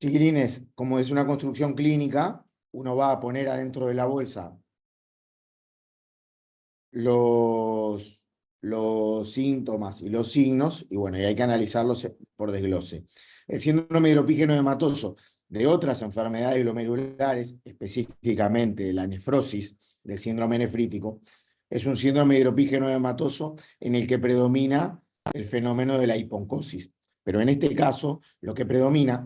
Chiquilines, como es una construcción clínica, uno va a poner adentro de la bolsa los, los síntomas y los signos, y bueno, y hay que analizarlos por desglose. El síndrome hidropígeno hematoso de otras enfermedades glomerulares, específicamente la nefrosis del síndrome nefrítico, es un síndrome hidropígeno hematoso en el que predomina el fenómeno de la hiponcosis. Pero en este caso, lo que predomina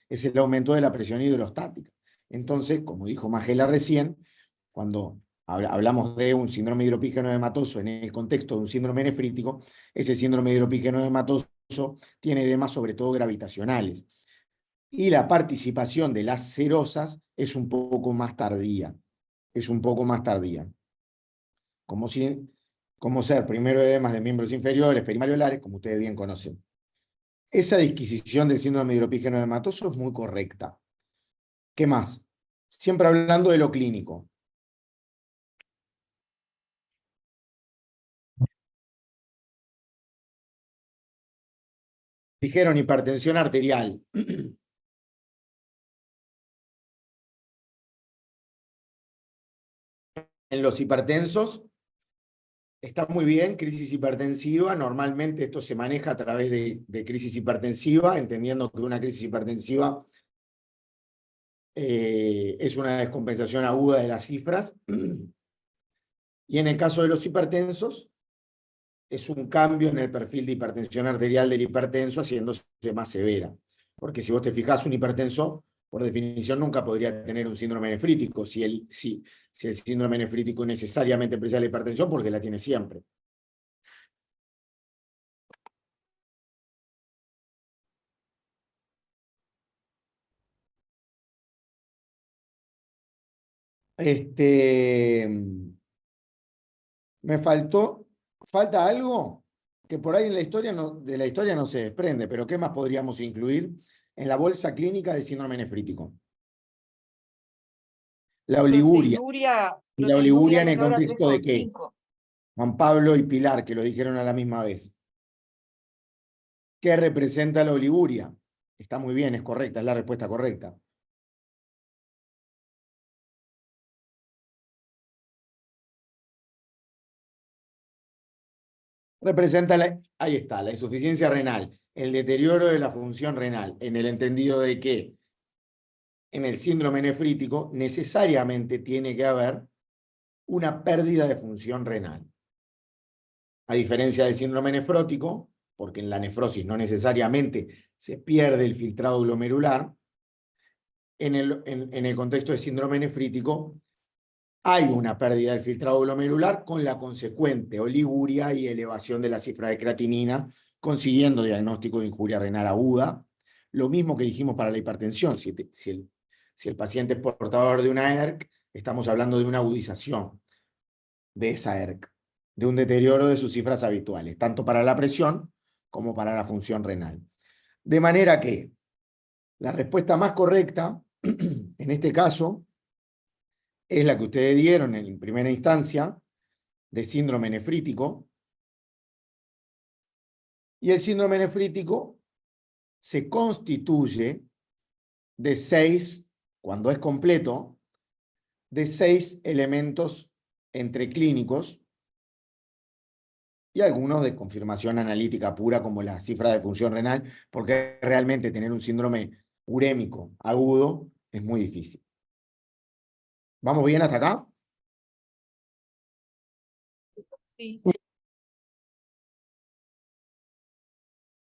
es el aumento de la presión hidrostática. Entonces, como dijo Magela recién, cuando hablamos de un síndrome hidropígeno hematoso en el contexto de un síndrome nefrítico, ese síndrome hidropígeno hematoso tiene edemas sobre todo gravitacionales. Y la participación de las serosas es un poco más tardía. Es un poco más tardía. Como ser primero edemas de miembros inferiores, perimariolares, como ustedes bien conocen. Esa disquisición del síndrome hidropígeno hematoso es muy correcta. ¿Qué más? Siempre hablando de lo clínico. Dijeron hipertensión arterial. En los hipertensos está muy bien, crisis hipertensiva. Normalmente esto se maneja a través de crisis hipertensiva, entendiendo que una crisis hipertensiva es una descompensación aguda de las cifras. Y en el caso de los hipertensos, es un cambio en el perfil de hipertensión arterial del hipertenso haciéndose más severa. Porque si vos te fijás, un hipertenso, por definición, nunca podría tener un síndrome nefrítico si el síndrome nefrítico necesariamente precede la hipertensión, porque la tiene siempre. Falta algo que por ahí en la historia de la historia no se desprende, pero ¿qué más podríamos incluir en la bolsa clínica de síndrome nefrítico? La oliguria. ¿Y la oliguria en el contexto de qué? Juan Pablo y Pilar, que lo dijeron a la misma vez. ¿Qué representa la oliguria? Está muy bien, es correcta, es la respuesta correcta. Representa, ahí está, la insuficiencia renal, el deterioro de la función renal, en el entendido de que en el síndrome nefrítico necesariamente tiene que haber una pérdida de función renal. A diferencia del síndrome nefrótico, porque en la nefrosis no necesariamente se pierde el filtrado glomerular, en el contexto de síndrome nefrítico hay una pérdida del filtrado glomerular con la consecuente oliguria y elevación de la cifra de creatinina, consiguiendo diagnóstico de injuria renal aguda. Lo mismo que dijimos para la hipertensión. Si el paciente es portador de una ERC, estamos hablando de una agudización de esa ERC, de un deterioro de sus cifras habituales, tanto para la presión como para la función renal. De manera que la respuesta más correcta, en este caso, es la que ustedes dieron en primera instancia, de síndrome nefrítico. Y el síndrome nefrítico se constituye de 6, cuando es completo, de 6 elementos entre clínicos y algunos de confirmación analítica pura, como la cifra de función renal, porque realmente tener un síndrome urémico agudo es muy difícil. ¿Vamos bien hasta acá? Sí.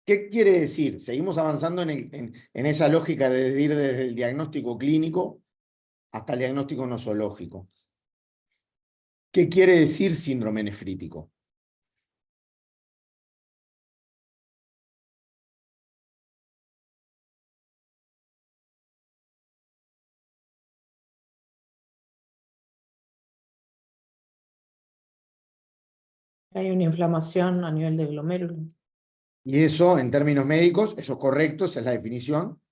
¿Qué quiere decir? Seguimos avanzando en esa lógica de ir desde el diagnóstico clínico hasta el diagnóstico nosológico. ¿Qué quiere decir síndrome nefrítico? Hay una inflamación a nivel de glomérulo. Y eso, en términos médicos, eso es correcto, esa es la definición.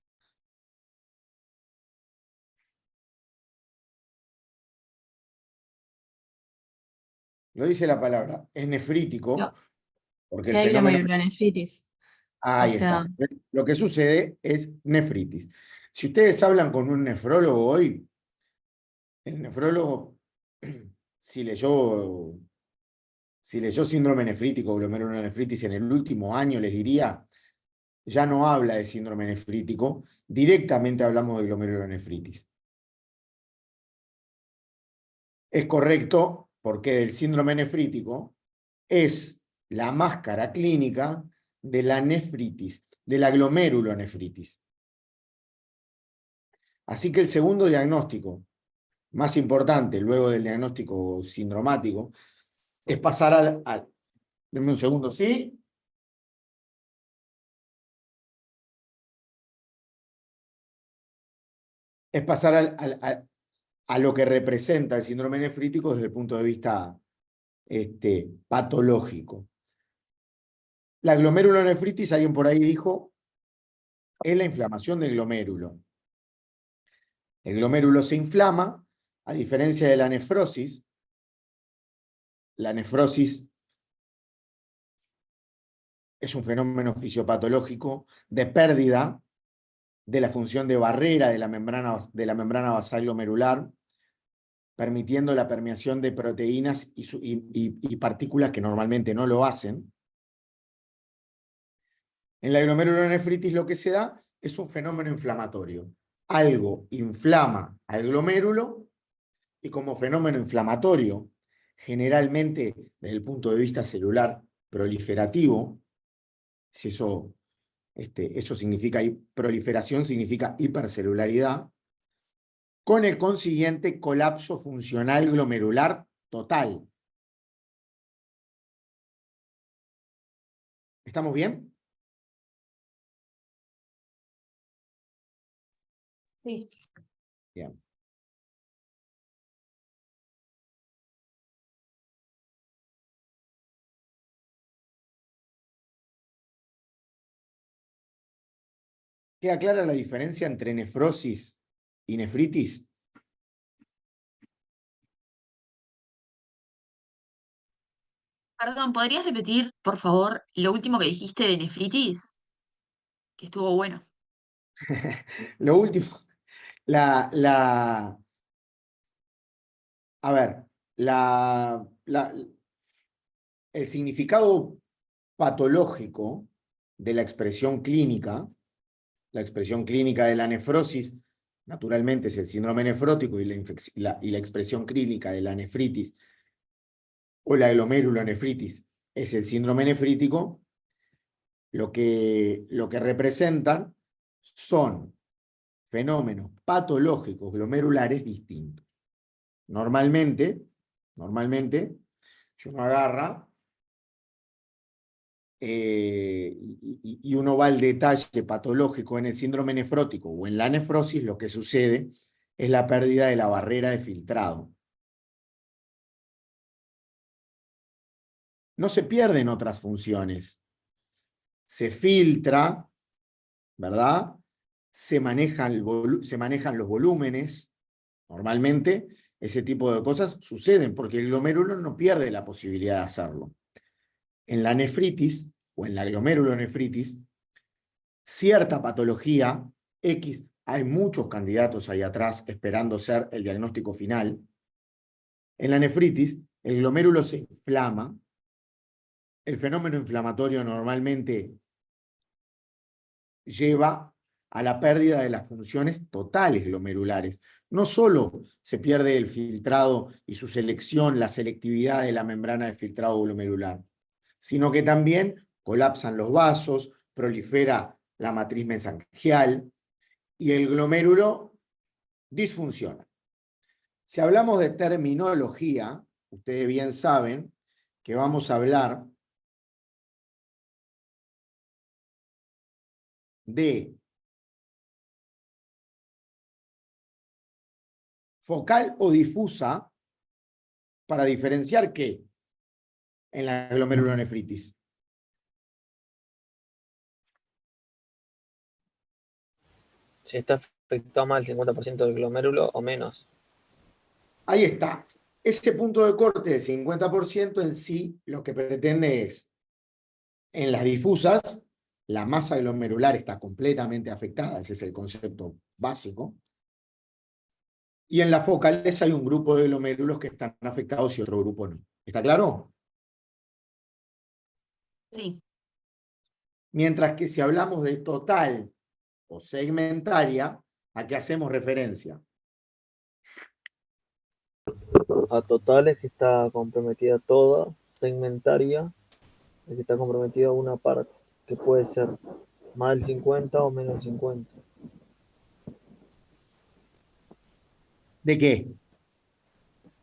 Lo dice la palabra, es nefrítico, No, porque que el hay fenómeno... glomerulonefritis. Ahí O sea, está. Lo que sucede es nefritis. Si ustedes hablan con un nefrólogo hoy, el nefrólogo, si leyó síndrome nefrítico o glomerulonefritis en el último año, les diría, ya no habla de síndrome nefrítico, directamente hablamos de glomerulonefritis. Es correcto porque el síndrome nefrítico es la máscara clínica de la nefritis, de la glomerulonefritis. Así que el segundo diagnóstico, más importante luego del diagnóstico sindromático, es pasar denme un segundo, ¿sí? Es pasar a lo que representa el síndrome nefrítico desde el punto de vista patológico. La glomerulonefritis, alguien por ahí dijo, es la inflamación del glomérulo. El glomérulo se inflama, a diferencia de la nefrosis es un fenómeno fisiopatológico de pérdida de la función de barrera de la membrana basal glomerular, permitiendo la permeación de proteínas y partículas que normalmente no lo hacen. En la glomerulonefritis lo que se da es un fenómeno inflamatorio. Algo inflama al glomérulo y como fenómeno inflamatorio, generalmente desde el punto de vista celular proliferativo, si eso significa, proliferación significa hipercelularidad, con el consiguiente colapso funcional glomerular total. ¿Estamos bien? Sí. Bien. ¿Queda clara la diferencia entre nefrosis y nefritis? Perdón, ¿podrías repetir, por favor, lo último que dijiste de nefritis? Que estuvo bueno. Lo último, a ver, el significado patológico de la expresión clínica de la nefrosis, naturalmente es el síndrome nefrótico y la expresión clínica de la nefritis o la glomerulonefritis es el síndrome nefrítico, lo que representan son fenómenos patológicos glomerulares distintos. Normalmente, si uno agarra y uno va al detalle patológico en el síndrome nefrótico o en la nefrosis, lo que sucede es la pérdida de la barrera de filtrado. No se pierden otras funciones. Se filtra, ¿verdad? Se manejan los volúmenes. Normalmente ese tipo de cosas suceden porque el glomérulo no pierde la posibilidad de hacerlo. En la nefritis o en la glomerulonefritis, cierta patología X, hay muchos candidatos ahí atrás esperando ser el diagnóstico final. En la nefritis, el glomérulo se inflama. El fenómeno inflamatorio normalmente lleva a la pérdida de las funciones totales glomerulares. No solo se pierde el filtrado y su selección, la selectividad de la membrana de filtrado glomerular, sino que también colapsan los vasos, prolifera la matriz mesangial y el glomérulo disfunciona. Si hablamos de terminología, ustedes bien saben que vamos a hablar de focal o difusa para diferenciar qué en la glomerulonefritis. Si está afectado más del 50% del glomérulo o menos. Ahí está. Ese punto de corte del 50% en sí lo que pretende es, en las difusas, la masa glomerular está completamente afectada, ese es el concepto básico. Y en las focales hay un grupo de glomérulos que están afectados y otro grupo no. ¿Está claro? Sí. Mientras que si hablamos de total o segmentaria, ¿a qué hacemos referencia? A totales que está comprometida toda, segmentaria, es que está comprometida una parte, que puede ser más del 50 o menos del 50. ¿De qué?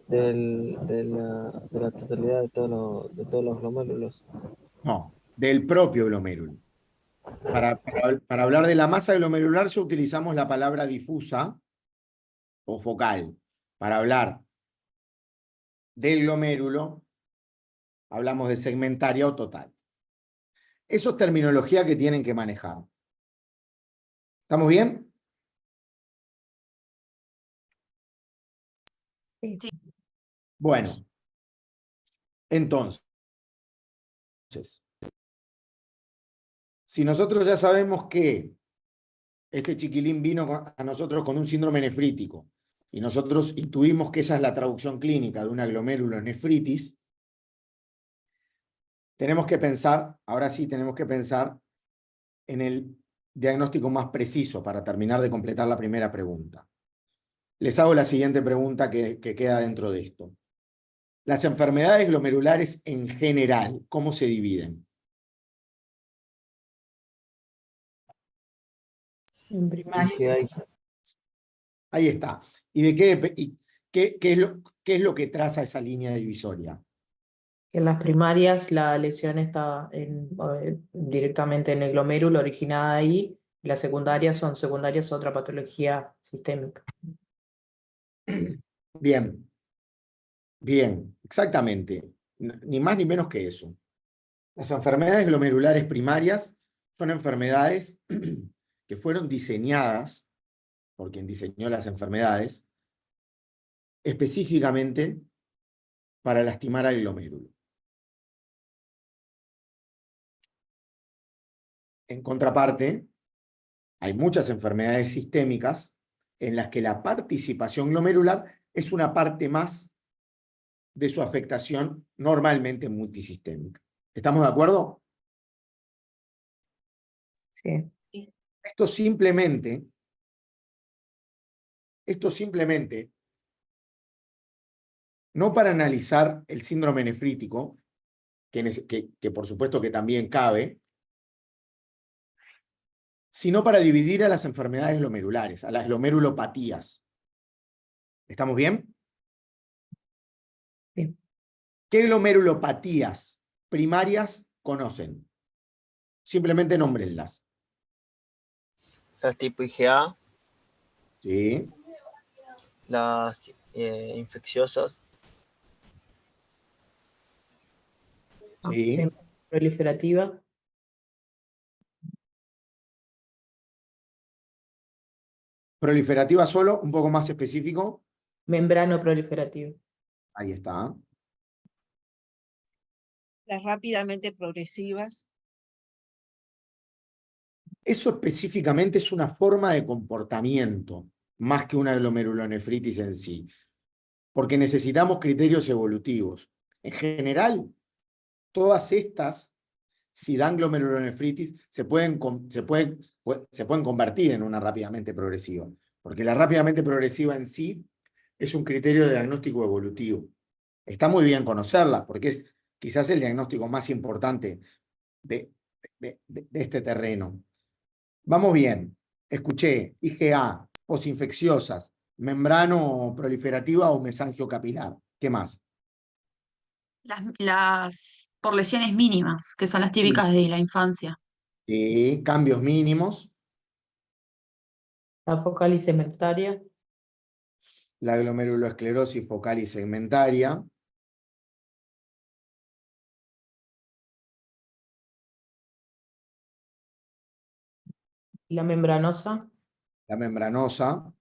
De la totalidad de todos los glomérulos. No, del propio glomérulo. Para hablar de la masa glomerular ya utilizamos la palabra difusa o focal. Para hablar del glomérulo hablamos de segmentaria o total. Eso es terminología que tienen que manejar. ¿Estamos bien? Sí. Sí. Bueno, entonces, si nosotros ya sabemos que este chiquilín vino a nosotros con un síndrome nefrítico y nosotros intuimos que esa es la traducción clínica de una glomerulonefritis, tenemos que pensar, ahora sí tenemos que pensar en el diagnóstico más preciso para terminar de completar la primera pregunta. Les hago la siguiente pregunta que queda dentro de esto. Las enfermedades glomerulares en general, ¿cómo se dividen? En primarias. IgA, Ahí está. ¿Y qué es lo que traza esa línea divisoria? En las primarias la lesión está directamente en el glomérulo originada ahí. Las secundarias otra patología sistémica. Bien, bien, exactamente. Ni más ni menos que eso. Las enfermedades glomerulares primarias son enfermedades que fueron diseñadas por quien diseñó las enfermedades específicamente para lastimar al glomérulo. En contraparte, hay muchas enfermedades sistémicas en las que la participación glomerular es una parte más de su afectación normalmente multisistémica. ¿Estamos de acuerdo? Sí. Esto simplemente no para analizar el síndrome nefrítico, que por supuesto que también cabe, sino para dividir a las enfermedades glomerulares, a las glomerulopatías. ¿Estamos bien? Sí. ¿Qué glomerulopatías primarias conocen? Simplemente nómbrenlas. las tipo IgA, Sí, las infecciosas, sí. Proliferativa. Proliferativa solo, un poco más específico. Membrano proliferativo. Ahí está. Las rápidamente progresivas, Eso específicamente es una forma de comportamiento, más que una glomerulonefritis en sí, porque necesitamos criterios evolutivos. En general, todas estas, si dan glomerulonefritis, se pueden convertir en una rápidamente progresiva, porque la rápidamente progresiva en sí es un criterio de diagnóstico evolutivo. Está muy bien conocerla, porque es quizás el diagnóstico más importante de este terreno. Vamos bien. Escuché IgA, posinfecciosas, membrano proliferativa o mesangio capilar. ¿Qué más? Las por lesiones mínimas, que son las Sí. típicas de la infancia. Cambios mínimos. La focal y segmentaria. La glomerulosclerosis focal y segmentaria. La membranosa. La membranosa.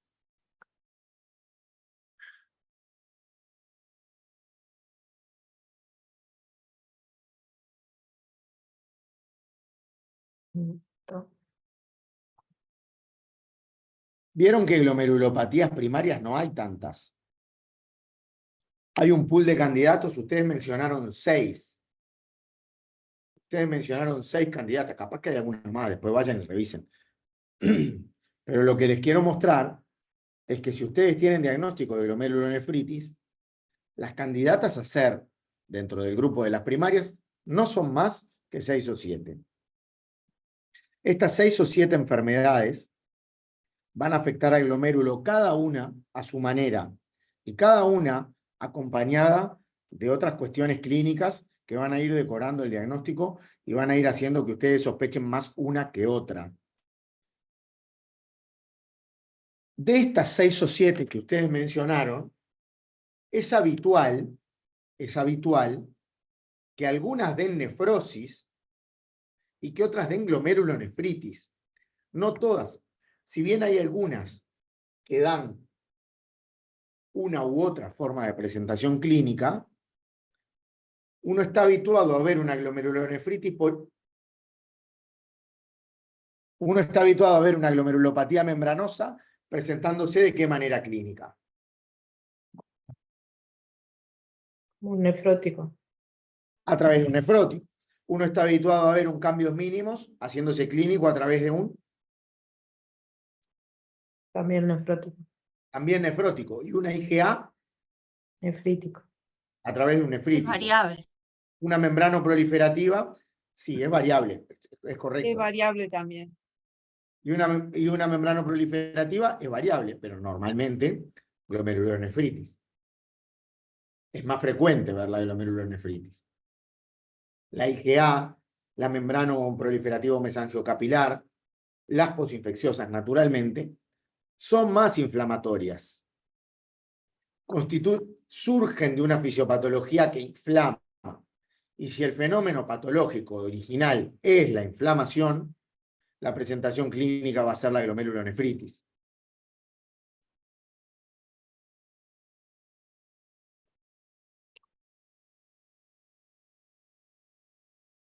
Vieron que glomerulopatías primarias no hay tantas. Hay un pool de candidatos, ustedes mencionaron 6. Ustedes mencionaron 6 candidatas, capaz que hay algunas más, después vayan y revisen. Pero lo que les quiero mostrar es que si ustedes tienen diagnóstico de glomerulonefritis, las candidatas a ser dentro del grupo de las primarias no son más que 6 o 7. Estas 6 o 7 enfermedades van a afectar al glomérulo cada una a su manera y cada una acompañada de otras cuestiones clínicas que van a ir decorando el diagnóstico y van a ir haciendo que ustedes sospechen más una que otra. De estas 6 o 7 que ustedes mencionaron, es habitual que algunas den nefrosis y que otras den glomerulonefritis. No todas. Si bien hay algunas que dan una u otra forma de presentación clínica, uno está habituado a ver una glomerulonefritis uno está habituado a ver una glomerulopatía membranosa presentándose de qué manera clínica. Un nefrótico. A través de un nefrótico. Uno está habituado a ver un cambios mínimos haciéndose clínico a través de un También nefrótico. también nefrótico y una IgA Nefrítico. a través de un Es nefrítico. variable. Una membrana proliferativa, sí, es variable, es Es correcto. variable también. Y una membrana proliferativa es variable, pero normalmente glomerulonefritis. Es más frecuente ver la glomerulonefritis. La IgA, la membrana proliferativo mesangiocapilar, las posinfecciosas naturalmente, son más inflamatorias. Surgen de una fisiopatología que inflama. Y si el fenómeno patológico original es la inflamación, la presentación clínica va a ser la glomerulonefritis.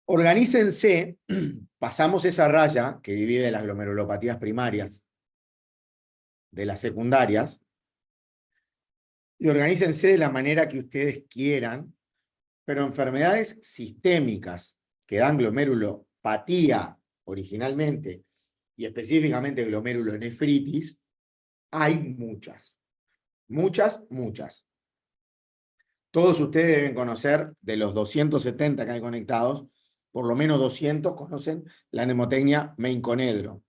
Organícense, pasamos esa raya que divide las glomerulopatías primarias de las secundarias, y organícense de la manera que ustedes quieran, pero enfermedades sistémicas que dan glomerulopatía originalmente y específicamente glomerulonefritis, hay muchas. Muchas. Todos ustedes deben conocer, de los 270 que hay conectados, por lo menos 200 conocen la mnemotecnia Meinconedro.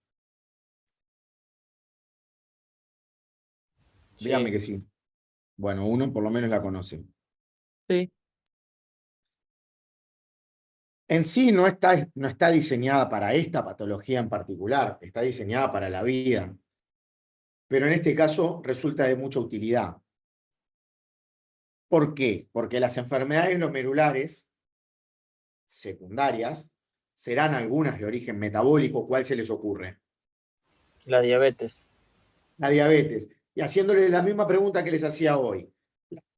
Dígame que sí. Bueno, uno por lo menos la conoce. Sí. En sí no está diseñada para esta patología en particular, está diseñada para la vida. Pero en este caso resulta de mucha utilidad. ¿Por qué? Porque las enfermedades glomerulares secundarias serán algunas de origen metabólico. ¿Cuál se les ocurre? La diabetes. La diabetes. Y haciéndole la misma pregunta que les hacía hoy.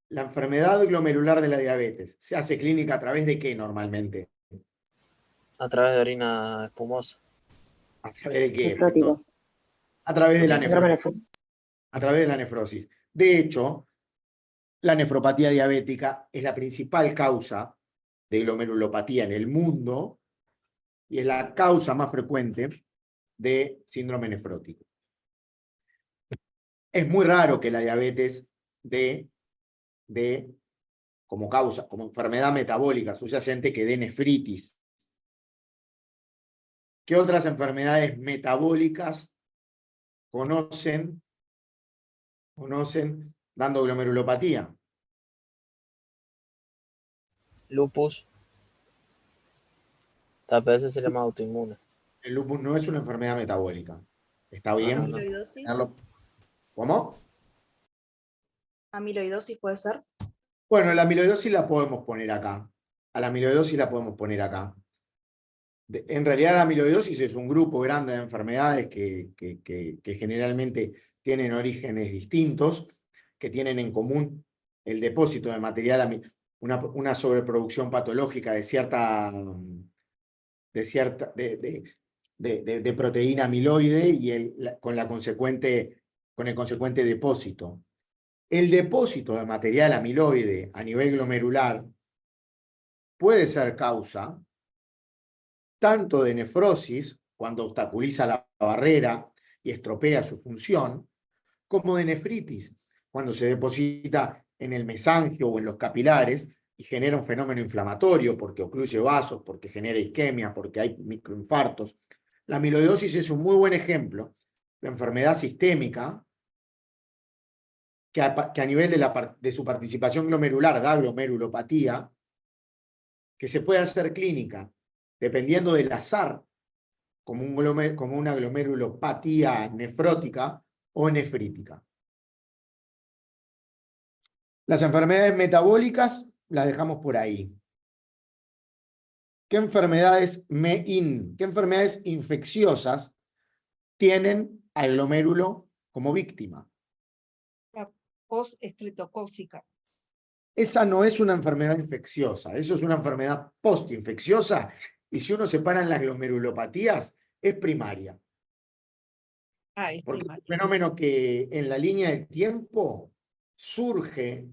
¿La enfermedad glomerular de la diabetes se hace clínica a través de qué normalmente? A través de orina espumosa. ¿A través de qué? Nefrótico. A través de la Síndrome nefrosis. A través de la nefrosis. De hecho, la nefropatía diabética es la principal causa de glomerulopatía en el mundo y es la causa más frecuente de síndrome nefrótico. Es muy raro que la diabetes dé como causa, como enfermedad metabólica subyacente, que dé nefritis. ¿Qué otras enfermedades metabólicas conocen dando glomerulopatía? Lupus. Tal vez se llama autoinmune. El lupus no es una enfermedad metabólica. ¿Está bien? no. Amiloidosis. ¿Cómo? Amiloidosis puede ser. Bueno, la amiloidosis la podemos poner acá. A la amiloidosis la podemos poner acá. En realidad la amiloidosis es un grupo grande de enfermedades que generalmente tienen orígenes distintos, que tienen en común el depósito de material, una sobreproducción patológica de de proteína amiloide y con el consecuente depósito. El depósito de material amiloide a nivel glomerular puede ser causa tanto de nefrosis, cuando obstaculiza la barrera y estropea su función, como de nefritis, cuando se deposita en el mesangio o en los capilares y genera un fenómeno inflamatorio porque ocluye vasos, porque genera isquemia, porque hay microinfartos. La amiloidosis es un muy buen ejemplo de enfermedad sistémica que a nivel de su participación glomerular da glomerulopatía, que se puede hacer clínica dependiendo del azar, como una glomerulopatía nefrótica o nefrítica. Las enfermedades metabólicas las dejamos por ahí. ¿Qué enfermedades qué enfermedades infecciosas tienen al glomérulo como víctima? La postestreptocócica. Esa no es una enfermedad infecciosa, eso es una enfermedad postinfecciosa, y si uno separa en las glomerulopatías, es primaria. Es Porque es primaria. un fenómeno que en la línea del tiempo surge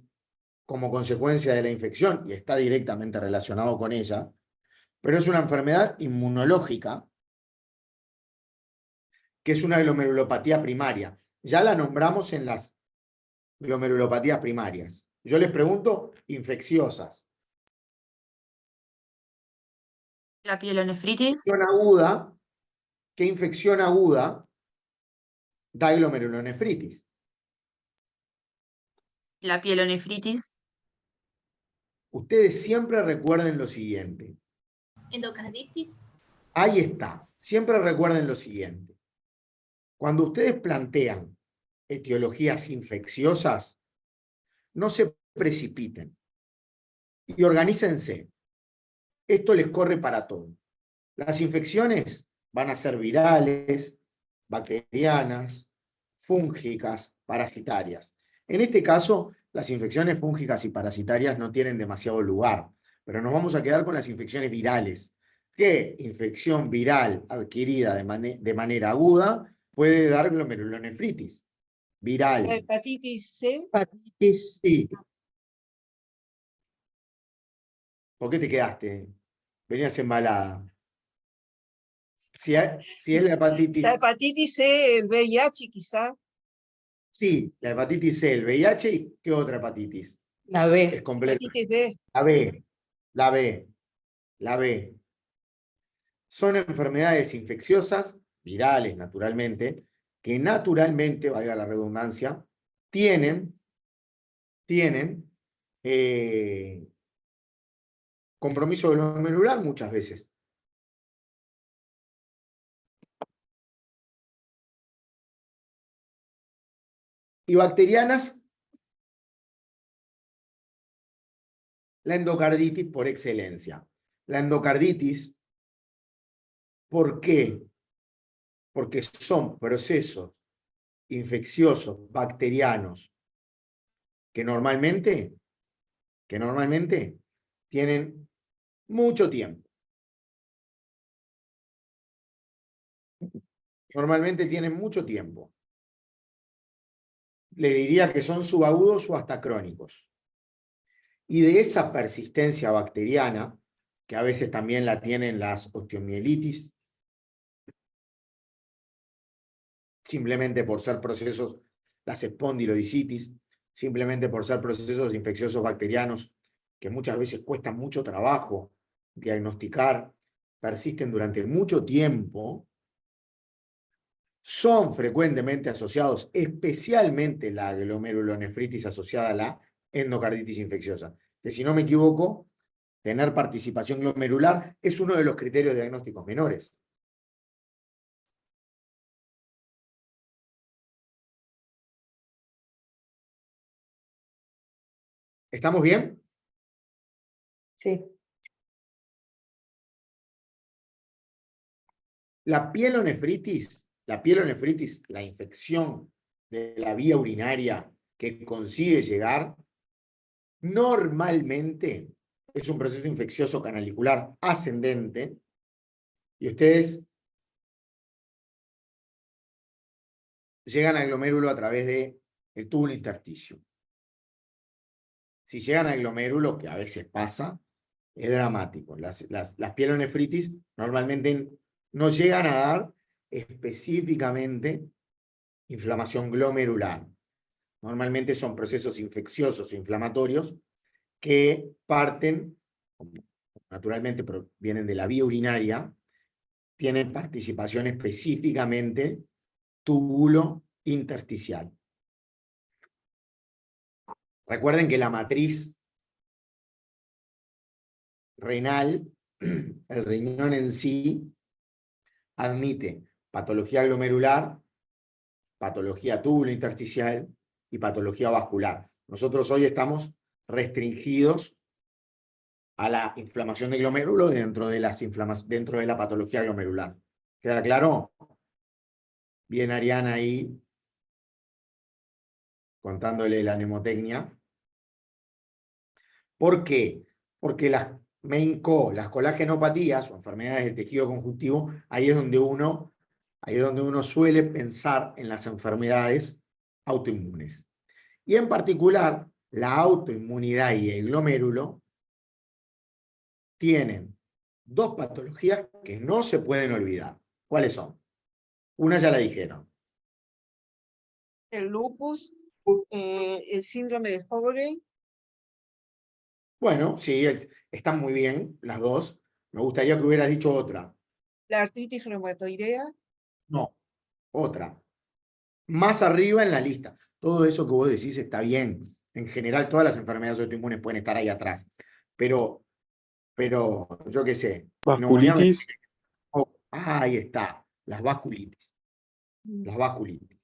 como consecuencia de la infección y está directamente relacionado con ella, pero es una enfermedad inmunológica que es una glomerulopatía primaria. Ya la nombramos en las glomerulopatías primarias. Yo les pregunto, infecciosas. La pielonefritis, ¿Qué infección aguda da glomerulonefritis? la pielonefritis, Ustedes siempre recuerden lo siguiente. Endocarditis. Ahí está. Siempre recuerden lo siguiente. Cuando ustedes plantean etiologías infecciosas, no se precipiten y organícense. Esto les corre para todo. Las infecciones van a ser virales, bacterianas, fúngicas, parasitarias. En este caso, las infecciones fúngicas y parasitarias no tienen demasiado lugar, pero nos vamos a quedar con las infecciones virales. ¿Qué infección viral adquirida de manera aguda puede dar glomerulonefritis? La Viral. hepatitis C. Hepatitis. Sí. ¿Por qué te quedaste? Venías embalada. Si es la hepatitis. La hepatitis C, el VIH quizá. Sí, la hepatitis C, el VIH y ¿qué otra hepatitis? La Es B. completa. Hepatitis B. La B, la B, la B. Son enfermedades infecciosas, virales naturalmente, que naturalmente, valga la redundancia, tienen compromiso glomerular muchas veces. Y bacterianas, la endocarditis por excelencia. La endocarditis, ¿por qué? Porque son procesos infecciosos, bacterianos, que normalmente tienen mucho tiempo. Normalmente tienen mucho tiempo. Le diría que son subagudos o hasta crónicos. Y de esa persistencia bacteriana, que a veces también la tienen las osteomielitis, simplemente por ser procesos, las espondilodicitis, simplemente por ser procesos infecciosos bacterianos que muchas veces cuestan mucho trabajo diagnosticar, persisten durante mucho tiempo, son frecuentemente asociados, especialmente la glomerulonefritis asociada a la endocarditis infecciosa, que si no me equivoco, tener participación glomerular es uno de los criterios diagnósticos menores. ¿Estamos bien? Sí. La pielonefritis, la infección de la vía urinaria que consigue llegar, normalmente es un proceso infeccioso canalicular ascendente, y ustedes llegan al glomérulo a través del túbulo intersticio. Si llegan al glomérulo, que a veces pasa, es dramático. Las pielonefritis normalmente no llegan a dar específicamente inflamación glomerular. Normalmente son procesos infecciosos e inflamatorios que parten, naturalmente vienen de la vía urinaria, tienen participación específicamente túbulo intersticial. Recuerden que la matriz renal, el riñón en sí, admite patología glomerular, patología túbulo intersticial y patología vascular. Nosotros hoy estamos restringidos a la inflamación de glomérulo dentro de la patología glomerular. ¿Queda claro? Bien, Ariana ahí contándole la mnemotecnia. ¿Por qué? Porque las las colagenopatías o enfermedades del tejido conjuntivo, ahí es donde uno suele pensar en las enfermedades autoinmunes. Y en particular, la autoinmunidad y el glomérulo tienen dos patologías que no se pueden olvidar. ¿Cuáles son? Una ya la dijeron. El lupus, el síndrome de Sjögren. Bueno, sí, están muy bien las dos. Me gustaría que hubieras dicho otra. La artritis reumatoidea. No, otra. Más arriba en la lista. Todo eso que vos decís está bien. En general, todas las enfermedades autoinmunes pueden estar ahí atrás. Pero yo qué sé. Vasculitis. Ahí está. Las vasculitis. Las vasculitis.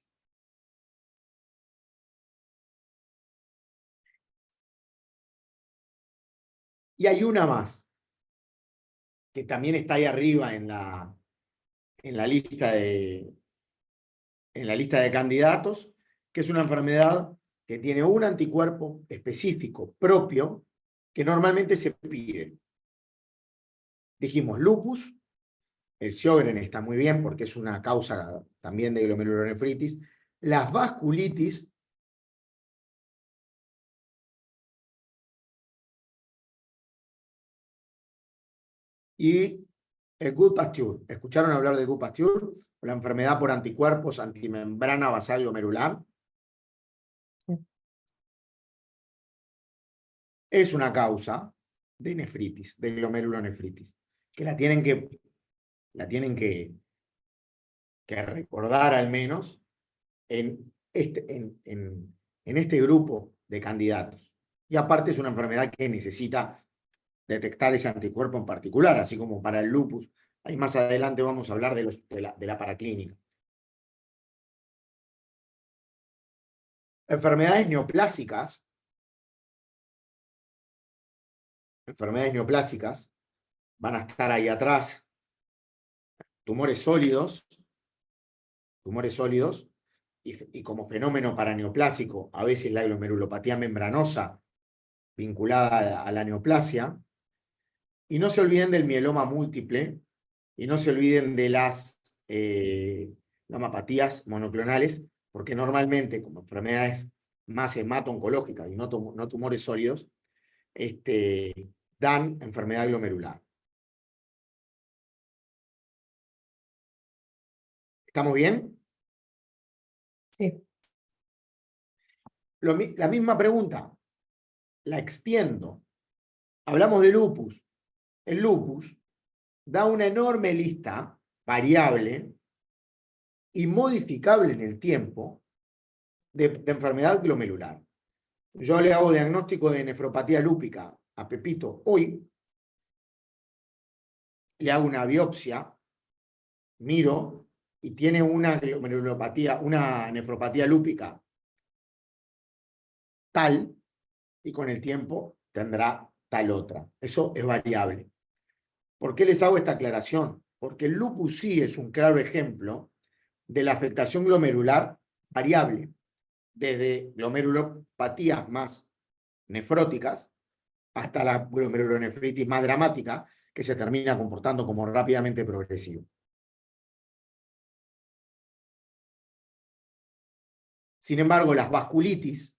Y hay una más, que también está ahí arriba en la lista de candidatos, que es una enfermedad que tiene un anticuerpo específico propio que normalmente se pide. Dijimos lupus, el Sjögren está muy bien porque es una causa también de glomerulonefritis. Las vasculitis y el Goodpasture. ¿Escucharon hablar de Goodpasture? La enfermedad por anticuerpos antimembrana basal glomerular. Sí. Es una causa de nefritis, de glomerulonefritis, que la tienen que recordar al menos en este grupo de candidatos. Y aparte es una enfermedad que necesita detectar ese anticuerpo en particular, así como para el lupus. Ahí más adelante vamos a hablar de la paraclínica. Enfermedades neoplásicas. Enfermedades neoplásicas van a estar ahí atrás. Tumores sólidos, y como fenómeno paraneoplásico, a veces la glomerulopatía membranosa vinculada a la neoplasia. Y no se olviden del mieloma múltiple, y no se olviden de las gamopatías monoclonales, porque normalmente, como enfermedades más hemato-oncológicas y no tumores sólidos, dan enfermedad glomerular. ¿Estamos bien? Sí. La misma pregunta, la extiendo. Hablamos de lupus. El lupus da una enorme lista variable y modificable en el tiempo de enfermedad glomerular. Yo le hago diagnóstico de nefropatía lúpica a Pepito hoy, le hago una biopsia, miro y tiene una glomerulopatía, una nefropatía lúpica tal, y con el tiempo tendrá tal otra. Eso es variable. ¿Por qué les hago esta aclaración? Porque el lupus sí es un claro ejemplo de la afectación glomerular variable, desde glomerulopatías más nefróticas hasta la glomerulonefritis más dramática, que se termina comportando como rápidamente progresivo. Sin embargo, las vasculitis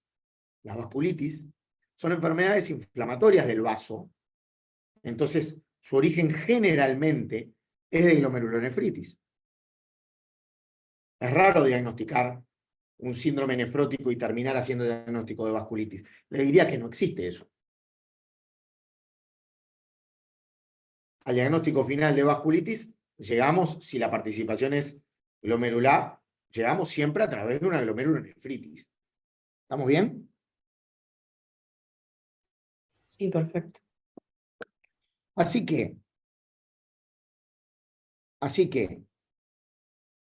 son enfermedades inflamatorias del vaso. Entonces, su origen generalmente es de glomerulonefritis. Es raro diagnosticar un síndrome nefrótico y terminar haciendo diagnóstico de vasculitis. Le diría que no existe eso. Al diagnóstico final de vasculitis, llegamos, si la participación es glomerular, llegamos siempre a través de una glomerulonefritis. ¿Estamos bien? Sí, perfecto. Así que,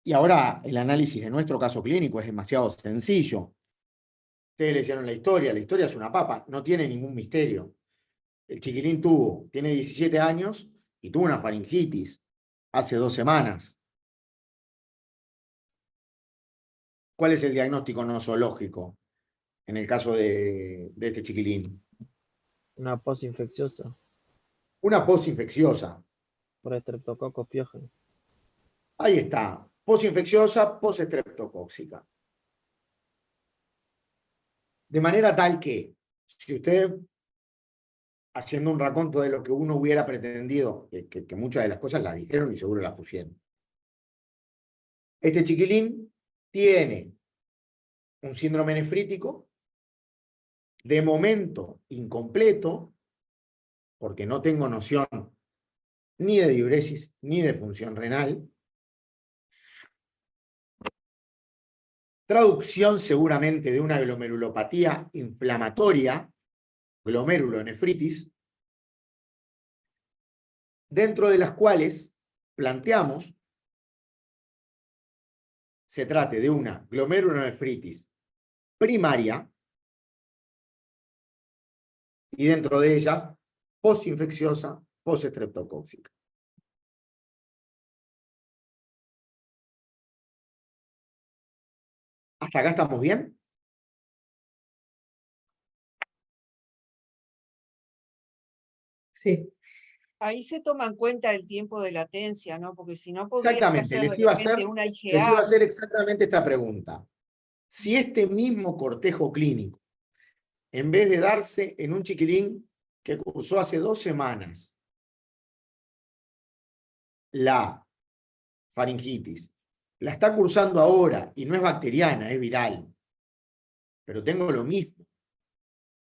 y ahora el análisis de nuestro caso clínico es demasiado sencillo. Ustedes leyeron la historia es una papa, no tiene ningún misterio. El chiquilín tiene 17 años y tuvo una faringitis hace 2 semanas. ¿Cuál es el diagnóstico nosológico en el caso de este chiquilín? Una posinfecciosa Una posinfecciosa. por Streptococcus pyogenes. Ahí está. Posinfecciosa, postestreptocóxica. De manera tal que, si usted, haciendo un raconto de lo que uno hubiera pretendido, que muchas de las cosas las dijeron y seguro las pusieron. Este chiquilín tiene un síndrome nefrítico, de momento incompleto, porque no tengo noción ni de diuresis ni de función renal. Traducción seguramente de una glomerulopatía inflamatoria, glomerulonefritis, dentro de las cuales planteamos se trate de una glomerulonefritis primaria y dentro de ellas posinfecciosa, postestreptocóxica. ¿Hasta acá estamos bien? Sí, Ahí se toma en cuenta el tiempo de latencia, ¿no? Porque si no podría Exactamente, ser les de iba a repente hacer, una les iba a IgA. hacer exactamente esta pregunta. Si este mismo cortejo clínico, en vez de darse en un chiquilín que cursó hace 2 semanas la faringitis, la está cursando ahora y no es bacteriana, es viral, pero tengo lo mismo,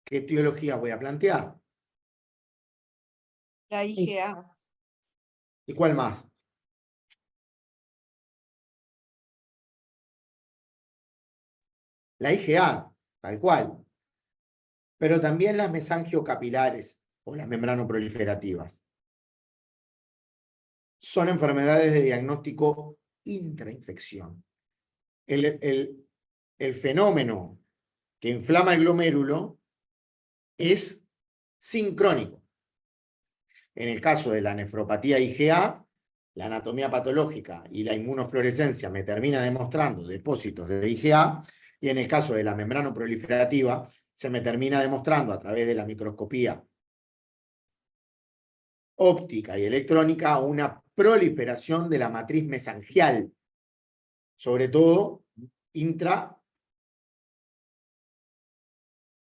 ¿qué etiología voy a plantear? La IgA. ¿Y cuál más? La IgA, tal cual. Pero también las mesangiocapilares o las membranoproliferativas. Son enfermedades de diagnóstico intrainfección. El fenómeno que inflama el glomérulo es sincrónico. En el caso de la nefropatía IgA, la anatomía patológica y la inmunofluorescencia me termina demostrando depósitos de IgA, y en el caso de la membranoproliferativa, se me termina demostrando a través de la microscopía óptica y electrónica una proliferación de la matriz mesangial, sobre todo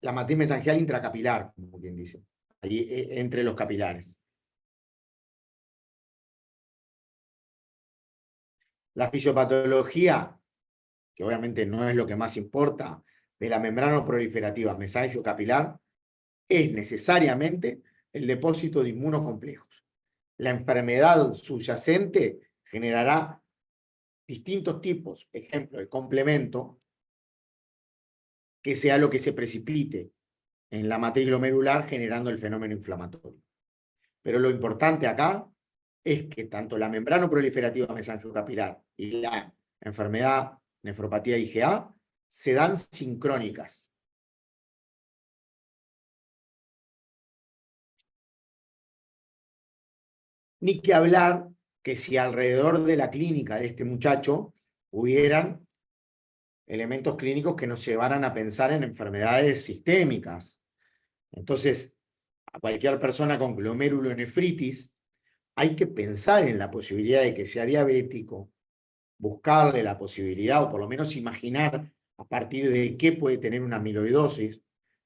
la matriz mesangial intracapilar, como quien dice, allí entre los capilares. La fisiopatología, que obviamente no es lo que más importa, de la membrana proliferativa mesangiocapilar, es necesariamente el depósito de inmunocomplejos. La enfermedad subyacente generará distintos tipos, ejemplo, el complemento, que sea lo que se precipite en la matriz glomerular generando el fenómeno inflamatorio. Pero lo importante acá es que tanto la membrana proliferativa mesangiocapilar y la enfermedad nefropatía IgA se dan sincrónicas. Ni que hablar que si alrededor de la clínica de este muchacho hubieran elementos clínicos que nos llevaran a pensar en enfermedades sistémicas. Entonces, a cualquier persona con glomerulonefritis hay que pensar en la posibilidad de que sea diabético, buscarle la posibilidad, o por lo menos imaginar a partir de qué puede tener una amiloidosis,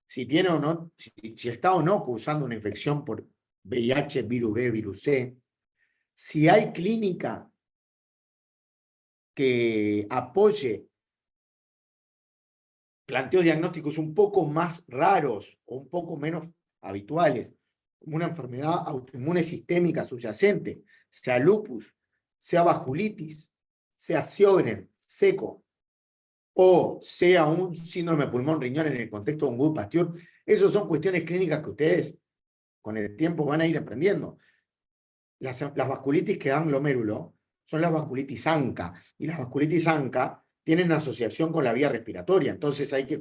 si tiene o no, si está o no cursando una infección por VIH, virus B, virus C, si hay clínica que apoye planteos diagnósticos un poco más raros o un poco menos habituales, como una enfermedad autoinmune sistémica subyacente, sea lupus, sea vasculitis, sea Sjögren seco, o sea un síndrome pulmón-riñón en el contexto de un Gould-Pasteur, esas son cuestiones clínicas que ustedes con el tiempo van a ir aprendiendo. Las vasculitis que dan glomérulo son las vasculitis ANCA, y las vasculitis ANCA tienen asociación con la vía respiratoria, entonces hay que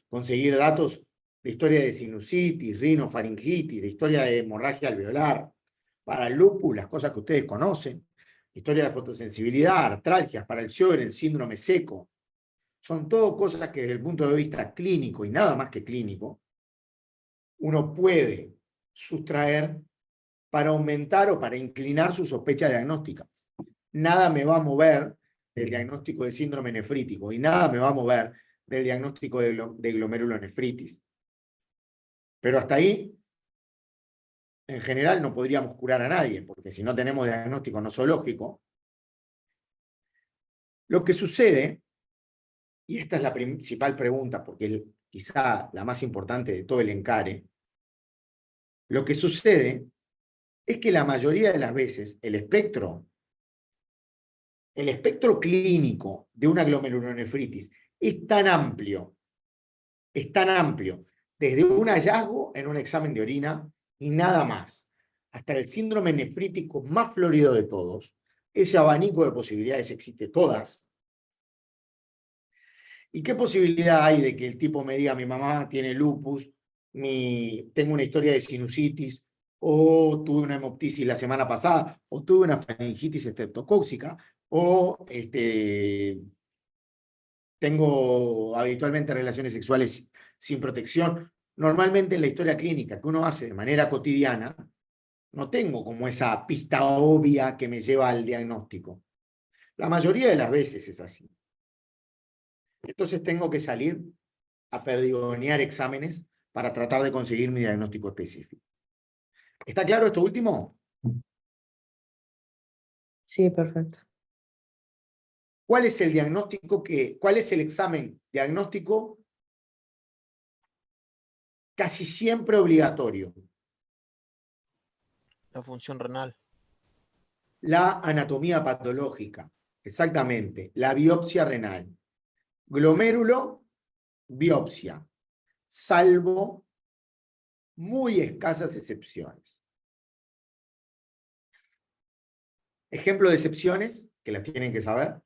conseguir datos de historia de sinusitis, rinofaringitis, de historia de hemorragia alveolar. Para el lupus, las cosas que ustedes conocen, historia de fotosensibilidad, artralgias, para el Sjögren, síndrome seco. Son todo cosas que desde el punto de vista clínico, y nada más que clínico, uno puede sustraer para aumentar o para inclinar su sospecha diagnóstica. Nada me va a mover del diagnóstico de síndrome nefrítico y nada me va a mover del diagnóstico de glomerulonefritis. Pero hasta ahí, en general, no podríamos curar a nadie, porque si no tenemos diagnóstico nosológico, lo que sucede, y esta es la principal pregunta, porque es quizá la más importante de todo el encare, lo que sucede es que la mayoría de las veces el espectro clínico de una glomerulonefritis es tan amplio, desde un hallazgo en un examen de orina y nada más, hasta el síndrome nefrítico más florido de todos. Ese abanico de posibilidades existe todas. ¿Y qué posibilidad hay de que el tipo me diga: mi mamá tiene lupus, tengo una historia de sinusitis, o tuve una hemoptisis la semana pasada, o tuve una faringitis estreptocóxica, o tengo habitualmente relaciones sexuales sin protección? Normalmente en la historia clínica que uno hace de manera cotidiana, no tengo como esa pista obvia que me lleva al diagnóstico. La mayoría de las veces es así. Entonces tengo que salir a perdigonear exámenes para tratar de conseguir mi diagnóstico específico. ¿Está claro esto último? Sí, perfecto. ¿Cuál es el diagnóstico cuál es el examen diagnóstico casi siempre obligatorio? La función renal. La anatomía patológica, exactamente, la biopsia renal. Glomérulo, biopsia, salvo muy escasas excepciones. Ejemplo de excepciones, que las tienen que saber.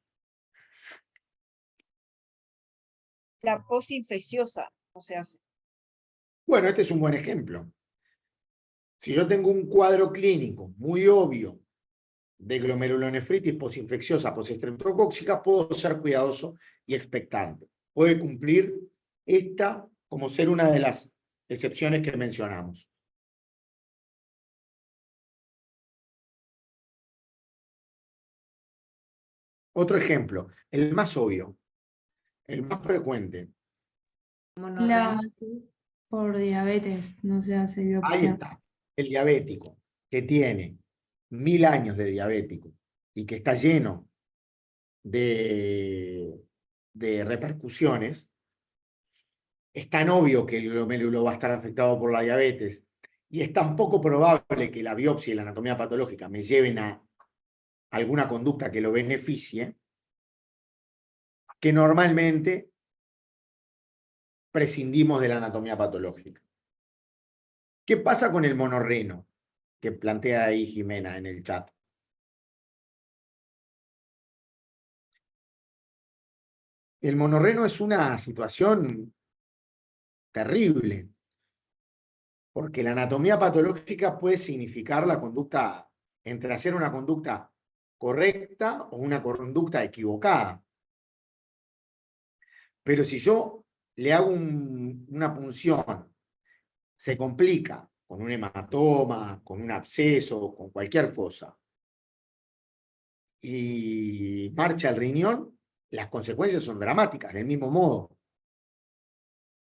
La posinfecciosa no se hace. Bueno, este es un buen ejemplo. Si yo tengo un cuadro clínico muy obvio de glomerulonefritis posinfecciosa, postestreptocóxica, puedo ser cuidadoso y expectante. Puede cumplir esta como ser una de las excepciones que mencionamos. Otro ejemplo, el más obvio, el más frecuente. La por diabetes no se hace Ahí biopsia. está, el diabético, que tiene 1000 años de diabético y que está lleno de repercusiones. Es tan obvio que el glomérulo va a estar afectado por la diabetes y es tan poco probable que la biopsia y la anatomía patológica me lleven a alguna conducta que lo beneficie, que normalmente prescindimos de la anatomía patológica. ¿Qué pasa con el monorreno? Que plantea ahí Jimena en el chat. El monorreno es una situación terrible, porque la anatomía patológica puede significar la conducta, entre hacer una conducta correcta o una conducta equivocada. Pero si yo le hago una punción, se complica con un hematoma, con un absceso, con cualquier cosa, y marcha el riñón, las consecuencias son dramáticas, del mismo modo.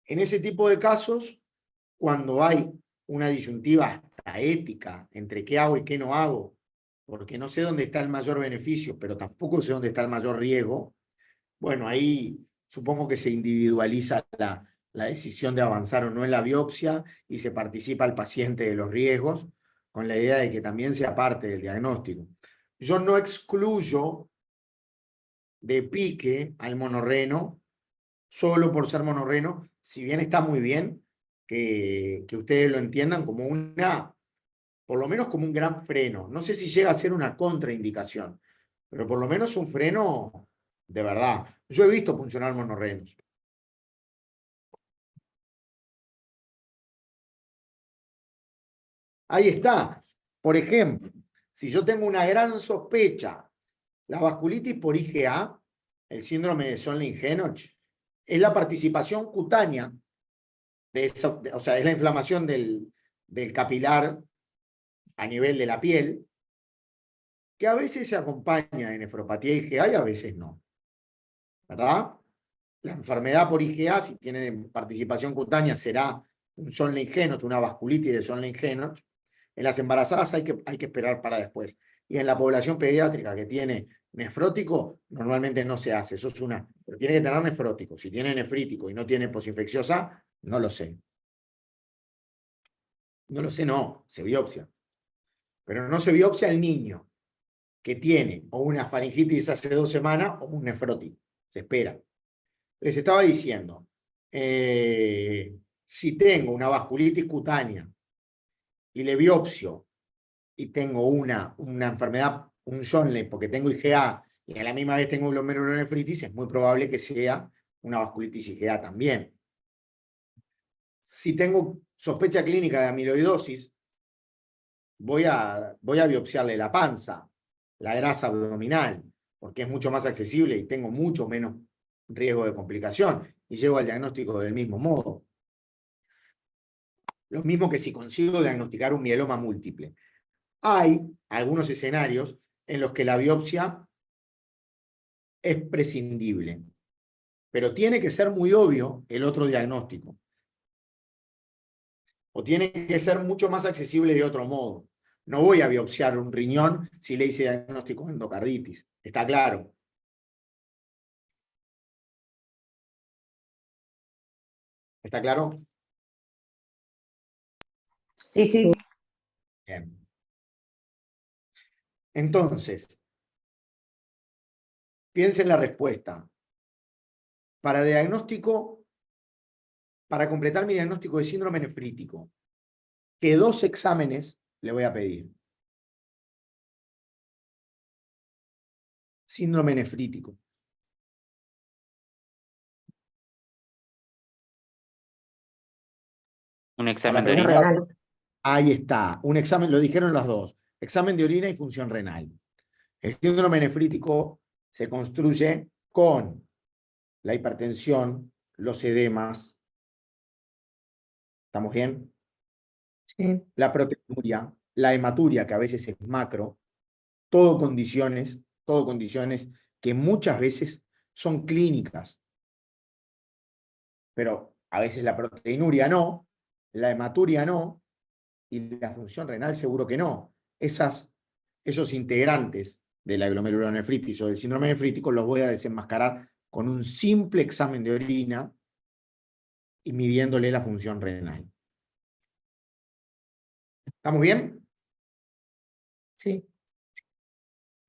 En ese tipo de casos, cuando hay una disyuntiva hasta ética entre qué hago y qué no hago, porque no sé dónde está el mayor beneficio, pero tampoco sé dónde está el mayor riesgo, bueno, ahí supongo que se individualiza la decisión de avanzar o no en la biopsia y se participa al paciente de los riesgos con la idea de que también sea parte del diagnóstico. Yo no excluyo de pique al monorreno solo por ser monorreno, si bien está muy bien que ustedes lo entiendan como por lo menos como un gran freno. No sé si llega a ser una contraindicación, pero por lo menos un freno de verdad. Yo he visto funcionar monorrenos. Ahí está. Por ejemplo, si yo tengo una gran sospecha, la vasculitis por IgA, el síndrome de Sonnlein-Henoch, es la participación cutánea de eso, o sea, es la inflamación del capilar a nivel de la piel, que a veces se acompaña de nefropatía IgA y a veces no. ¿Verdad? La enfermedad por IgA, si tiene participación cutánea, será un Sonnlein-Henoch, una vasculitis de Sonnlein-Henoch. En las embarazadas hay que esperar para después. Y en la población pediátrica que tiene nefrótico, normalmente no se hace. Eso es una. Pero tiene que tener nefrótico. Si tiene nefrítico y no tiene posinfecciosa, no lo sé. No lo sé, no. Se biopsia. Pero no se biopsia el niño que tiene o una faringitis hace 2 semanas o un nefrótico. Se espera. Les estaba diciendo, si tengo una vasculitis cutánea y le biopsio y tengo una enfermedad, un Sonnlein, porque tengo IgA y a la misma vez tengo glomerulonefritis, es muy probable que sea una vasculitis IgA también. Si tengo sospecha clínica de amiloidosis, voy a biopsiarle la panza, la grasa abdominal, porque es mucho más accesible y tengo mucho menos riesgo de complicación y llego al diagnóstico del mismo modo. Lo mismo que si consigo diagnosticar un mieloma múltiple. Hay algunos escenarios en los que la biopsia es prescindible, pero tiene que ser muy obvio el otro diagnóstico. O tiene que ser mucho más accesible de otro modo. No voy a biopsiar un riñón si le hice diagnóstico de endocarditis. ¿Está claro? ¿Está claro? Sí, sí. Bien. Entonces, piensen la respuesta. Para completar mi diagnóstico de síndrome nefrítico, ¿qué 2 exámenes le voy a pedir? Síndrome nefrítico. Un examen de Función orina. renal. Ahí está, un examen, lo dijeron las dos, examen de orina y función renal. El síndrome nefrítico se construye con la hipertensión, los edemas, ¿estamos bien? Sí. La proteinuria, la hematuria, que a veces es macro, todo condiciones que muchas veces son clínicas, pero a veces la proteinuria no, la hematuria no, y la función renal seguro que no. Esos integrantes de la glomerulonefritis o del síndrome nefrítico los voy a desenmascarar con un simple examen de orina y midiéndole la función renal. ¿Estamos bien? Sí.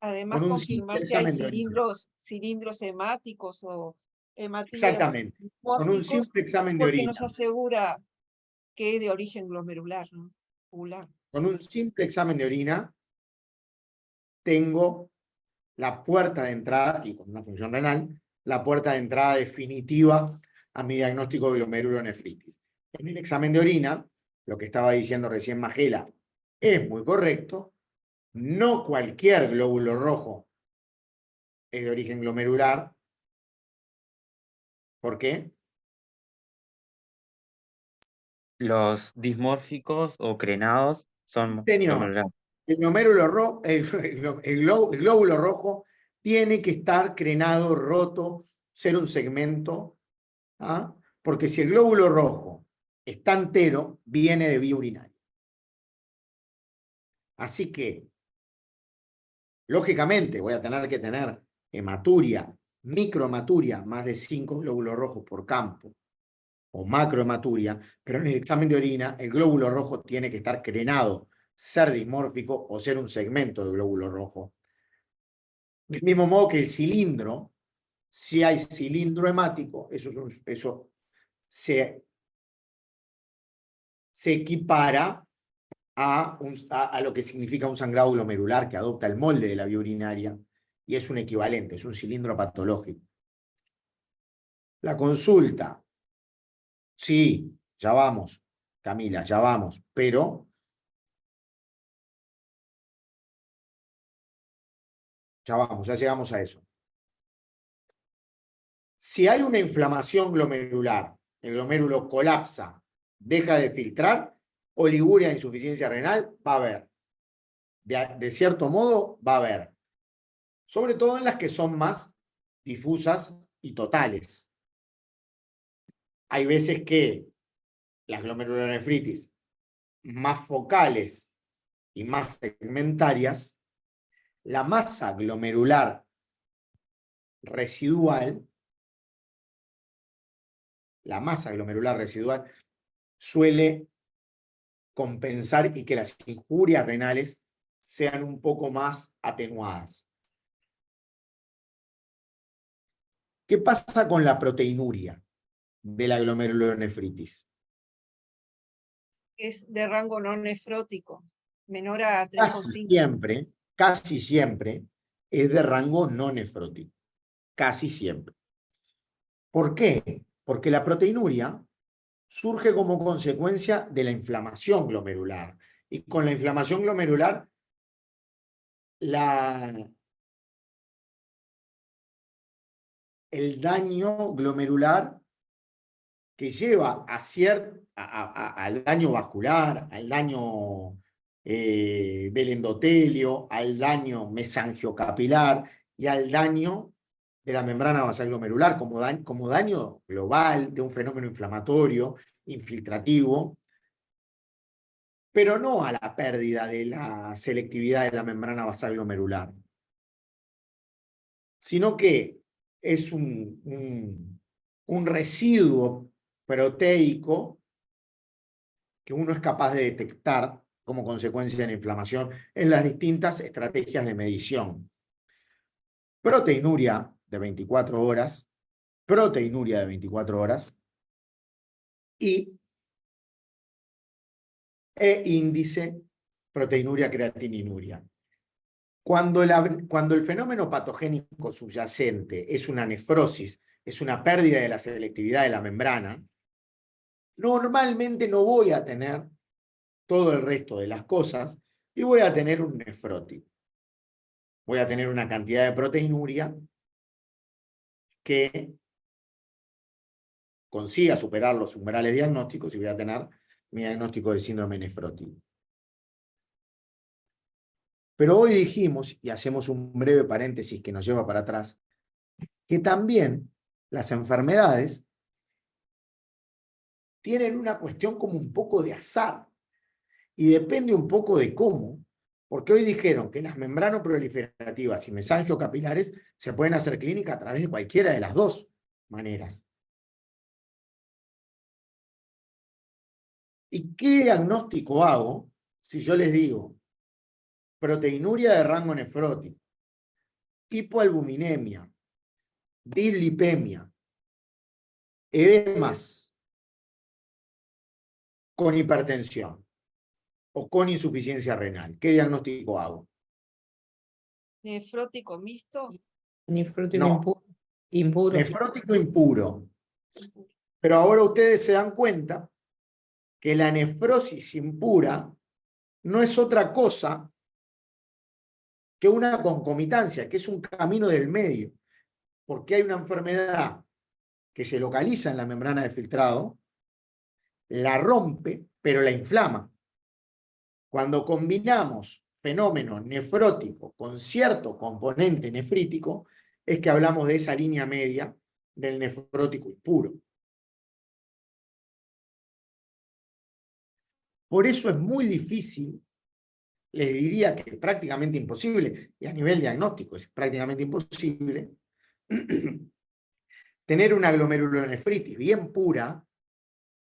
Además, Con un simple confirmar si hay examen de orina. cilindros hemáticos o hematías Exactamente. Con un linfóticos, simple examen de porque orina. nos asegura que es de origen glomerular, ¿no? Ocular. Con un simple examen de orina tengo la puerta de entrada, y con una función renal, la puerta de entrada definitiva a mi diagnóstico de glomerulonefritis. En el examen de orina, lo que estaba diciendo recién Magela es muy correcto, no cualquier glóbulo rojo es de origen glomerular. ¿Por qué? Los dismórficos o crenados son Señor, glomerulares. el glóbulo rojo tiene que estar crenado, roto, ser un segmento, ¿ah? Porque si el glóbulo rojo está entero, viene de vía urinaria. Así que, lógicamente, voy a tener que tener hematuria, microhematuria, más de 5 glóbulos rojos por campo, o macrohematuria, pero en el examen de orina el glóbulo rojo tiene que estar crenado, ser dismórfico o ser un segmento de glóbulo rojo. Del mismo modo que el cilindro, si hay cilindro hemático, eso se equipara a lo que significa un sangrado glomerular que adopta el molde de la vía urinaria y es un equivalente, es un cilindro patológico. La consulta, sí, ya vamos, Camila, ya vamos, pero ya vamos, ya llegamos a eso. Si hay una inflamación glomerular, el glomérulo colapsa, deja de filtrar, oliguria de insuficiencia renal, va a haber. De cierto modo, va a haber. Sobre todo en las que son más difusas y totales. Hay veces que las glomerulonefritis más focales y más segmentarias, la masa glomerular residual suele compensar y que las injurias renales sean un poco más atenuadas. ¿Qué pasa con la proteinuria de la glomerulonefritis? Es de rango no nefrótico, menor a 3,5. Casi siempre es de rango no nefrótico. Casi siempre. ¿Por qué? Porque la proteinuria surge como consecuencia de la inflamación glomerular. Y con la inflamación glomerular, el daño glomerular que lleva al daño vascular, al daño del endotelio, al daño mesangiocapilar y al daño de la membrana basal glomerular como daño global de un fenómeno inflamatorio, infiltrativo, pero no a la pérdida de la selectividad de la membrana basal glomerular, sino que es un residuo proteico que uno es capaz de detectar como consecuencia de la inflamación en las distintas estrategias de medición. Proteinuria de 24 horas, proteinuria de 24 horas e índice proteinuria creatininuria. Cuando el fenómeno patogénico subyacente es una nefrosis, es una pérdida de la selectividad de la membrana, normalmente no voy a tener todo el resto de las cosas y voy a tener un nefrótico. Voy a tener una cantidad de proteinuria que consiga superar los umbrales diagnósticos y voy a tener mi diagnóstico de síndrome nefrótico. Pero hoy dijimos, y hacemos un breve paréntesis que nos lleva para atrás, que también las enfermedades tienen una cuestión como un poco de azar, y depende un poco de cómo, porque hoy dijeron que las membranoproliferativas y mesangiocapilares se pueden hacer clínica a través de cualquiera de las dos maneras. ¿Y qué diagnóstico hago si yo les digo proteinuria de rango nefrótico, hipoalbuminemia, dislipemia, edemas con hipertensión o con insuficiencia renal? ¿Qué diagnóstico hago? ¿Nefrótico mixto? Nefrótico No. impuro. Nefrótico impuro. Pero ahora ustedes se dan cuenta que la nefrosis impura no es otra cosa que una concomitancia, que es un camino del medio, porque hay una enfermedad que se localiza en la membrana de filtrado, la rompe, pero la inflama. Cuando combinamos fenómeno nefrótico con cierto componente nefrítico, es que hablamos de esa línea media del nefrótico impuro. Por eso es muy difícil, les diría que es prácticamente imposible, y a nivel diagnóstico es prácticamente imposible, tener una glomerulonefritis bien pura,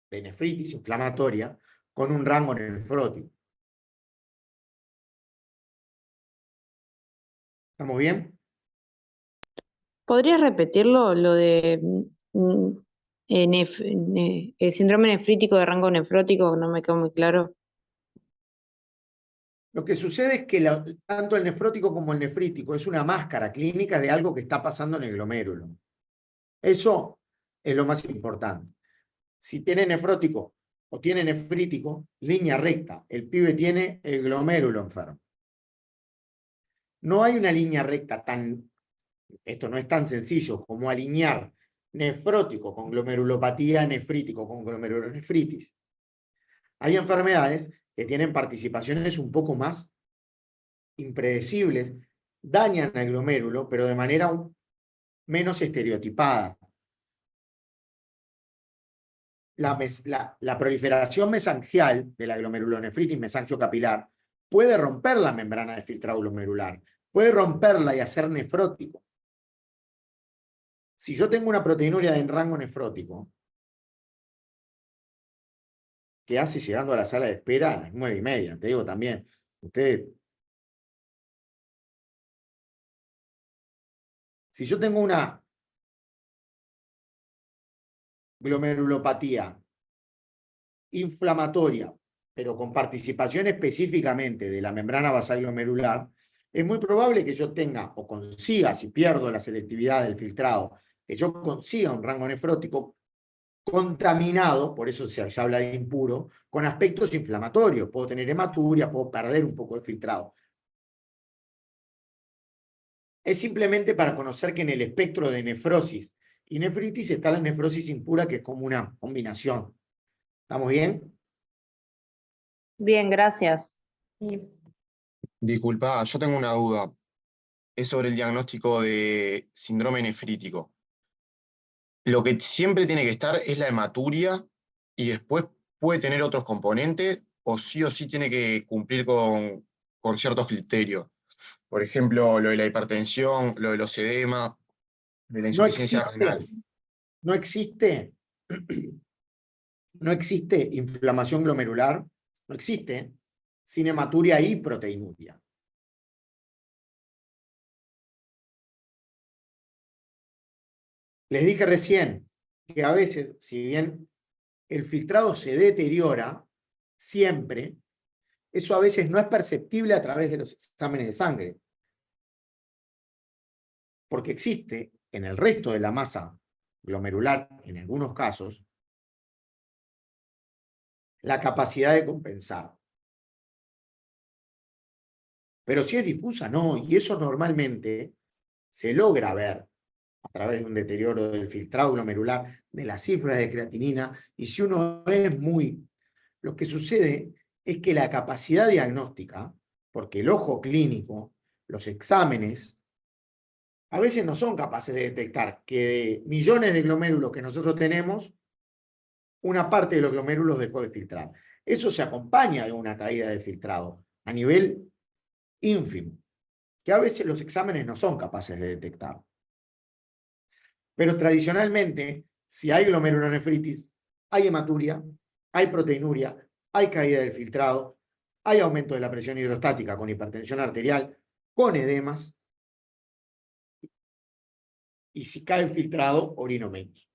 de nefritis inflamatoria, con un rango nefrótico. ¿Estamos bien? ¿Podrías repetirlo, lo de síndrome nefrítico de rango nefrótico, que no me quedó muy claro? Lo que sucede es que tanto el nefrótico como el nefrítico es una máscara clínica de algo que está pasando en el glomérulo. Eso es lo más importante. Si tiene nefrótico o tiene nefrítico, línea recta. El pibe tiene el glomérulo enfermo. No hay una línea recta tan... Esto no es tan sencillo como alinear nefrótico con glomerulopatía, nefrítico con glomerulonefritis. Hay enfermedades que tienen participaciones un poco más impredecibles, dañan al glomérulo, pero de manera menos estereotipada. La proliferación mesangial de la glomerulonefritis mesangiocapilar puede romper la membrana de filtrado glomerular, puede romperla y hacer nefrótico. Si yo tengo una proteinuria en rango nefrótico, ¿qué hace llegando a la sala de espera a las 9:30? Te digo también, ustedes... Si yo tengo una glomerulopatía inflamatoria, pero con participación específicamente de la membrana basal glomerular, es muy probable que yo tenga o consiga, si pierdo la selectividad del filtrado, que yo consiga un rango nefrótico contaminado, por eso se habla de impuro, con aspectos inflamatorios. Puedo tener hematuria, puedo perder un poco de filtrado. Es simplemente para conocer que en el espectro de nefrosis y nefritis está la nefrosis impura, que es como una combinación. ¿Estamos bien? Bien, gracias. Disculpa, yo tengo una duda. Es sobre el diagnóstico de síndrome nefrítico. Lo que siempre tiene que estar es la hematuria y después puede tener otros componentes o sí tiene que cumplir con ciertos criterios. Por ejemplo, lo de la hipertensión, lo de los edemas, de la insuficiencia renal. No existe inflamación glomerular, no existe, sin hematuria y proteinuria. Les dije recién que a veces, si bien el filtrado se deteriora siempre, eso a veces no es perceptible a través de los exámenes de sangre, porque existe en el resto de la masa glomerular, en algunos casos, la capacidad de compensar. Pero si es difusa, no, y eso normalmente se logra ver a través de un deterioro del filtrado glomerular, de las cifras de creatinina, y si uno es muy... Lo que sucede es que la capacidad diagnóstica, porque el ojo clínico, los exámenes, a veces no son capaces de detectar que de millones de glomérulos que nosotros tenemos, una parte de los glomérulos dejó de filtrar. Eso se acompaña de una caída de filtrado a nivel ínfimo, que a veces los exámenes no son capaces de detectar. Pero tradicionalmente, si hay glomerulonefritis, hay hematuria, hay proteinuria, hay caída del filtrado, hay aumento de la presión hidrostática con hipertensión arterial, con edemas, y si cae el filtrado, orino menos.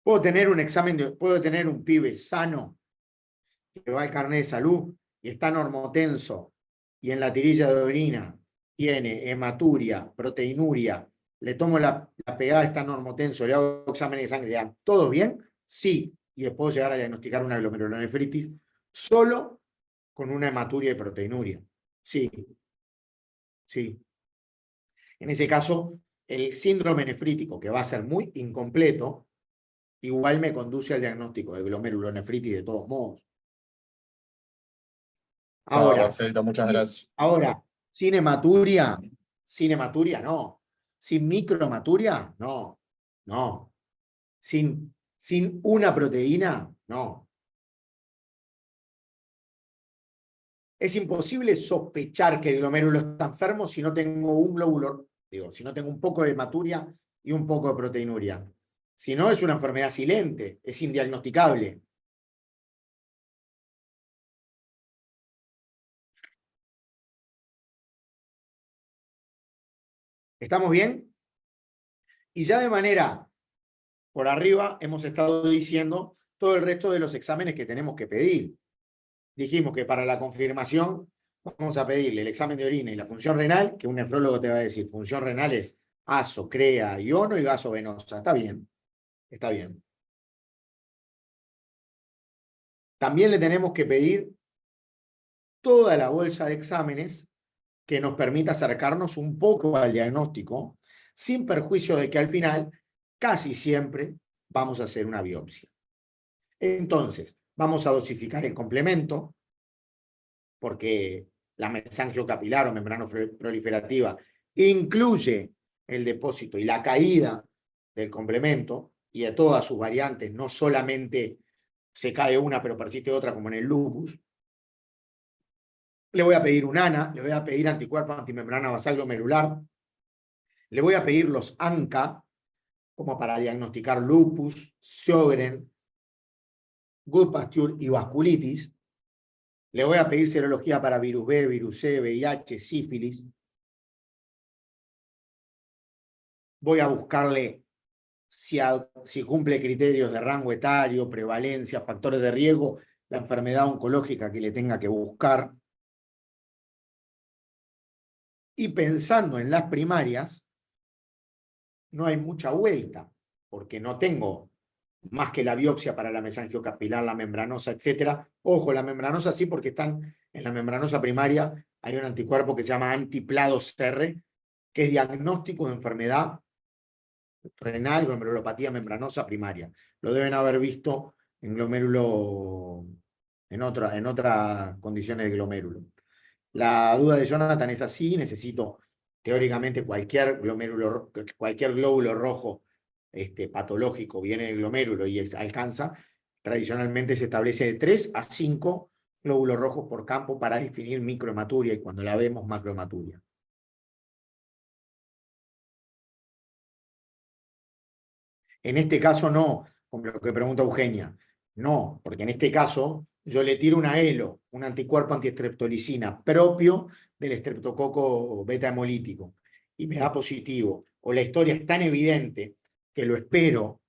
Puedo tener un examen, puedo tener un pibe sano que va al carnet de salud y está normotenso y en la tirilla de orina tiene hematuria, proteinuria, le tomo la pegada, está normotenso, le hago exámenes de sangre, ¿ya? ¿Todo bien? Sí. Y después puedo llegar a diagnosticar una glomerulonefritis solo con una hematuria y proteinuria. Sí. Sí. En ese caso, el síndrome nefrítico, que va a ser muy incompleto, igual me conduce al diagnóstico de glomerulonefritis de todos modos. Ahora, perfecto, muchas gracias. ahora, sin hematuria no. Sin micromaturia, no. No. Sin una proteína, no. Es imposible sospechar que el glomérulo está enfermo si no tengo un glóbulo, si no tengo un poco de hematuria y un poco de proteinuria. Si no, es una enfermedad silente, es indiagnosticable. ¿Estamos bien? Y ya de manera por arriba hemos estado diciendo todo el resto de los exámenes que tenemos que pedir. Dijimos que para la confirmación vamos a pedirle el examen de orina y la función renal, que un nefrólogo te va a decir, función renal es aso, crea, iono y vaso venosa. Está bien, está bien. También le tenemos que pedir toda la bolsa de exámenes que nos permita acercarnos un poco al diagnóstico, sin perjuicio de que al final, casi siempre, vamos a hacer una biopsia. Entonces, vamos a dosificar el complemento, porque la mesangiocapilar o membrana proliferativa incluye el depósito y la caída del complemento y de todas sus variantes, no solamente se cae una pero persiste otra como en el lupus. Le voy a pedir un ANA, le voy a pedir anticuerpo antimembrana basal glomerular, le voy a pedir los ANCA como para diagnosticar lupus, Sjögren, Goodpasture y vasculitis. Le voy a pedir serología para virus B, virus C, VIH, sífilis. Voy a buscarle si cumple criterios de rango etario, prevalencia, factores de riesgo, la enfermedad oncológica que le tenga que buscar. Y pensando en las primarias, no hay mucha vuelta, porque no tengo más que la biopsia para la mesangiocapilar, la membranosa, etc. Ojo, la membranosa sí, porque están en la membranosa primaria, hay un anticuerpo que se llama antiPLA2R, que es diagnóstico de enfermedad renal, glomerulopatía membranosa primaria. Lo deben haber visto en glomérulo, en otras condiciones de glomérulo. La duda de Jonathan es así, necesito teóricamente cualquier glóbulo rojo patológico viene del glomérulo y alcanza, tradicionalmente se establece de 3 a 5 glóbulos rojos por campo para definir microhematuria y cuando la vemos macrohematuria. En este caso no, como lo que pregunta Eugenia, no, porque en este caso yo le tiro una ELO, un anticuerpo antiestreptolicina propio del estreptococo beta hemolítico, y me da positivo, o la historia es tan evidente que lo espero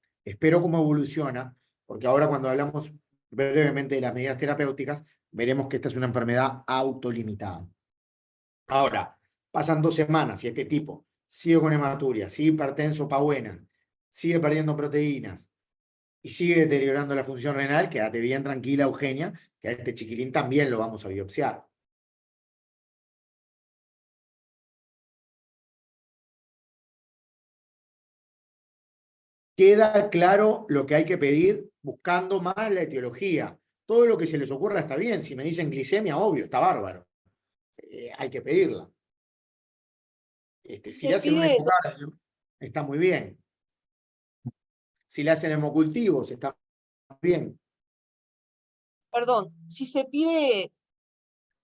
cómo evoluciona, porque ahora cuando hablamos brevemente de las medidas terapéuticas, veremos que esta es una enfermedad autolimitada. Ahora, pasan 2 semanas y este tipo sigue con hematuria, sigue hipertenso pa' buena, sigue perdiendo proteínas y sigue deteriorando la función renal, quédate bien tranquila, Eugenia, que a este chiquilín también lo vamos a biopsiar. Queda claro lo que hay que pedir buscando más la etiología. Todo lo que se les ocurra está bien. Si me dicen glicemia, obvio, está bárbaro. Hay que pedirla. Si le hacen un ecocardio, está muy bien. Si le hacen hemocultivos, está muy bien. Perdón, si se pide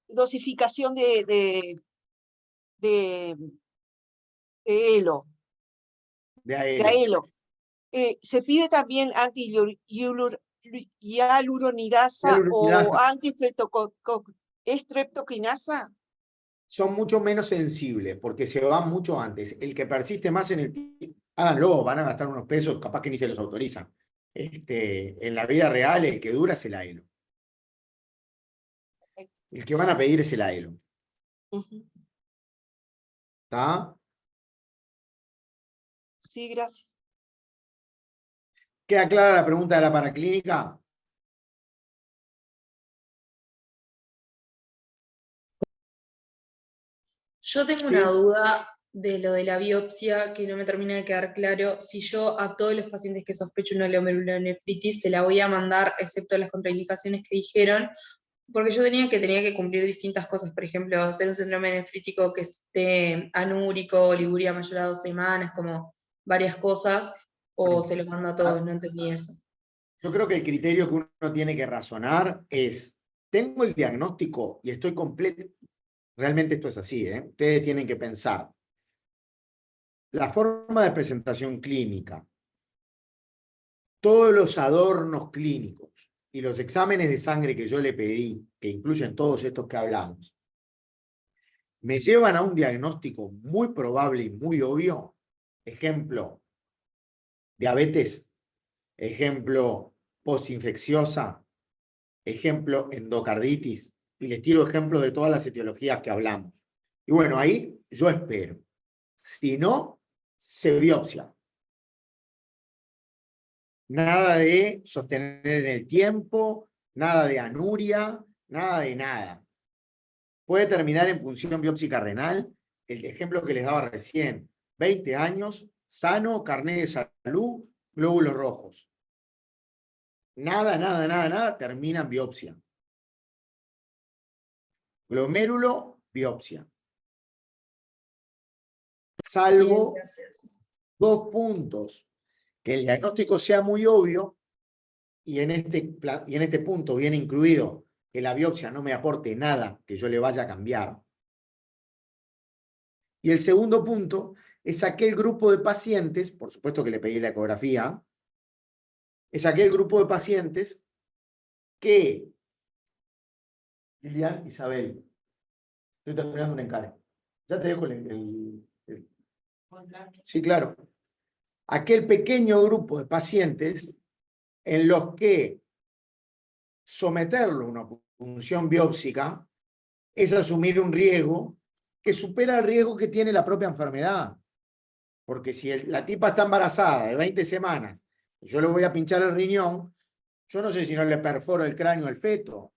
dosificación de ELO, De AELO, ¿se pide también antihialuronidasa o anti-estreptokinasa? Son mucho menos sensibles porque se van mucho antes. El que persiste más en el tiempo, háganlo, van a gastar unos pesos, capaz que ni se los autorizan. En la vida real, el que dura es el AELO. El que van a pedir es el AELO. ¿Está? Sí, gracias. ¿Queda clara la pregunta de la paraclínica? Yo tengo Sí. una duda de lo de la biopsia que no me termina de quedar claro. Si yo a todos los pacientes que sospecho una glomerulonefritis se la voy a mandar, excepto las contraindicaciones que dijeron, Porque yo tenía que cumplir distintas cosas, por ejemplo, hacer un síndrome nefrítico que esté anúrico, oliguria mayor a 2 semanas, como varias cosas, o se los mando a todos, no entendí eso. Yo creo que el criterio que uno tiene que razonar es, tengo el diagnóstico y estoy completo. Realmente esto es así, ¿eh? Ustedes tienen que pensar. La forma de presentación clínica, todos los adornos clínicos y los exámenes de sangre que yo le pedí, que incluyen todos estos que hablamos, me llevan a un diagnóstico muy probable y muy obvio. Ejemplo, diabetes. Ejemplo, postinfecciosa. Ejemplo, endocarditis. Y les tiro ejemplos de todas las etiologías que hablamos. Y bueno, ahí yo espero. Si no, se biopsia. Nada de sostener en el tiempo, nada de anuria, nada de nada. Puede terminar en punción biópsica renal, el ejemplo que les daba recién, 20 años, sano, carnet de salud, glóbulos rojos. Nada, nada, nada, nada, termina en biopsia. Glomérulo, biopsia. Salvo Bien, gracias. 2 puntos. Que el diagnóstico sea muy obvio y en este punto viene incluido que la biopsia no me aporte nada que yo le vaya a cambiar. Y el segundo punto es aquel grupo de pacientes, por supuesto que le pedí la ecografía, es aquel grupo de pacientes que, Lilian, Isabel, estoy terminando un encargo. Ya te dejo Sí, claro. Aquel pequeño grupo de pacientes en los que someterlo a una punción biópsica es asumir un riesgo que supera el riesgo que tiene la propia enfermedad. Porque si la tipa está embarazada de 20 semanas, y yo le voy a pinchar el riñón, yo no sé si no le perforo el cráneo al feto.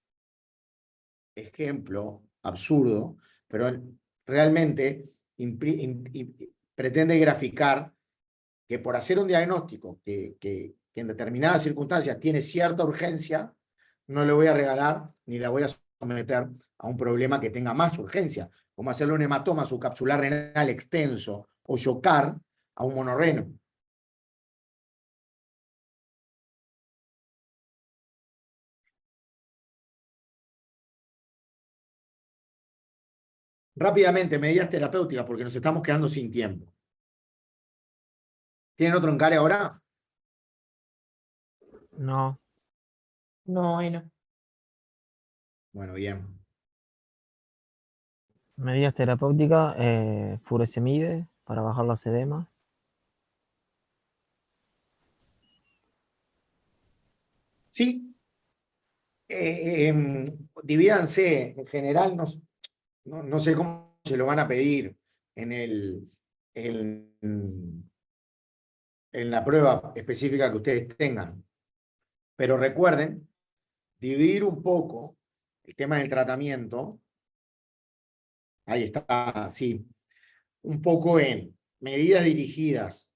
Ejemplo absurdo, pero realmente pretende graficar que por hacer un diagnóstico que en determinadas circunstancias tiene cierta urgencia, no le voy a regalar ni la voy a someter a un problema que tenga más urgencia, como hacerle un hematoma subcapsular renal extenso o chocar a un monorreno. Rápidamente, medidas terapéuticas, porque nos estamos quedando sin tiempo. ¿Tienen otro encare ahora? No, No, y no. Bueno, bien. medidas terapéuticas, furosemide para bajar los edemas. Sí. Divídanse, en general, no sé cómo se lo van a pedir en la prueba específica que ustedes tengan. Pero recuerden, dividir un poco el tema del tratamiento, ahí está, sí, un poco en medidas dirigidas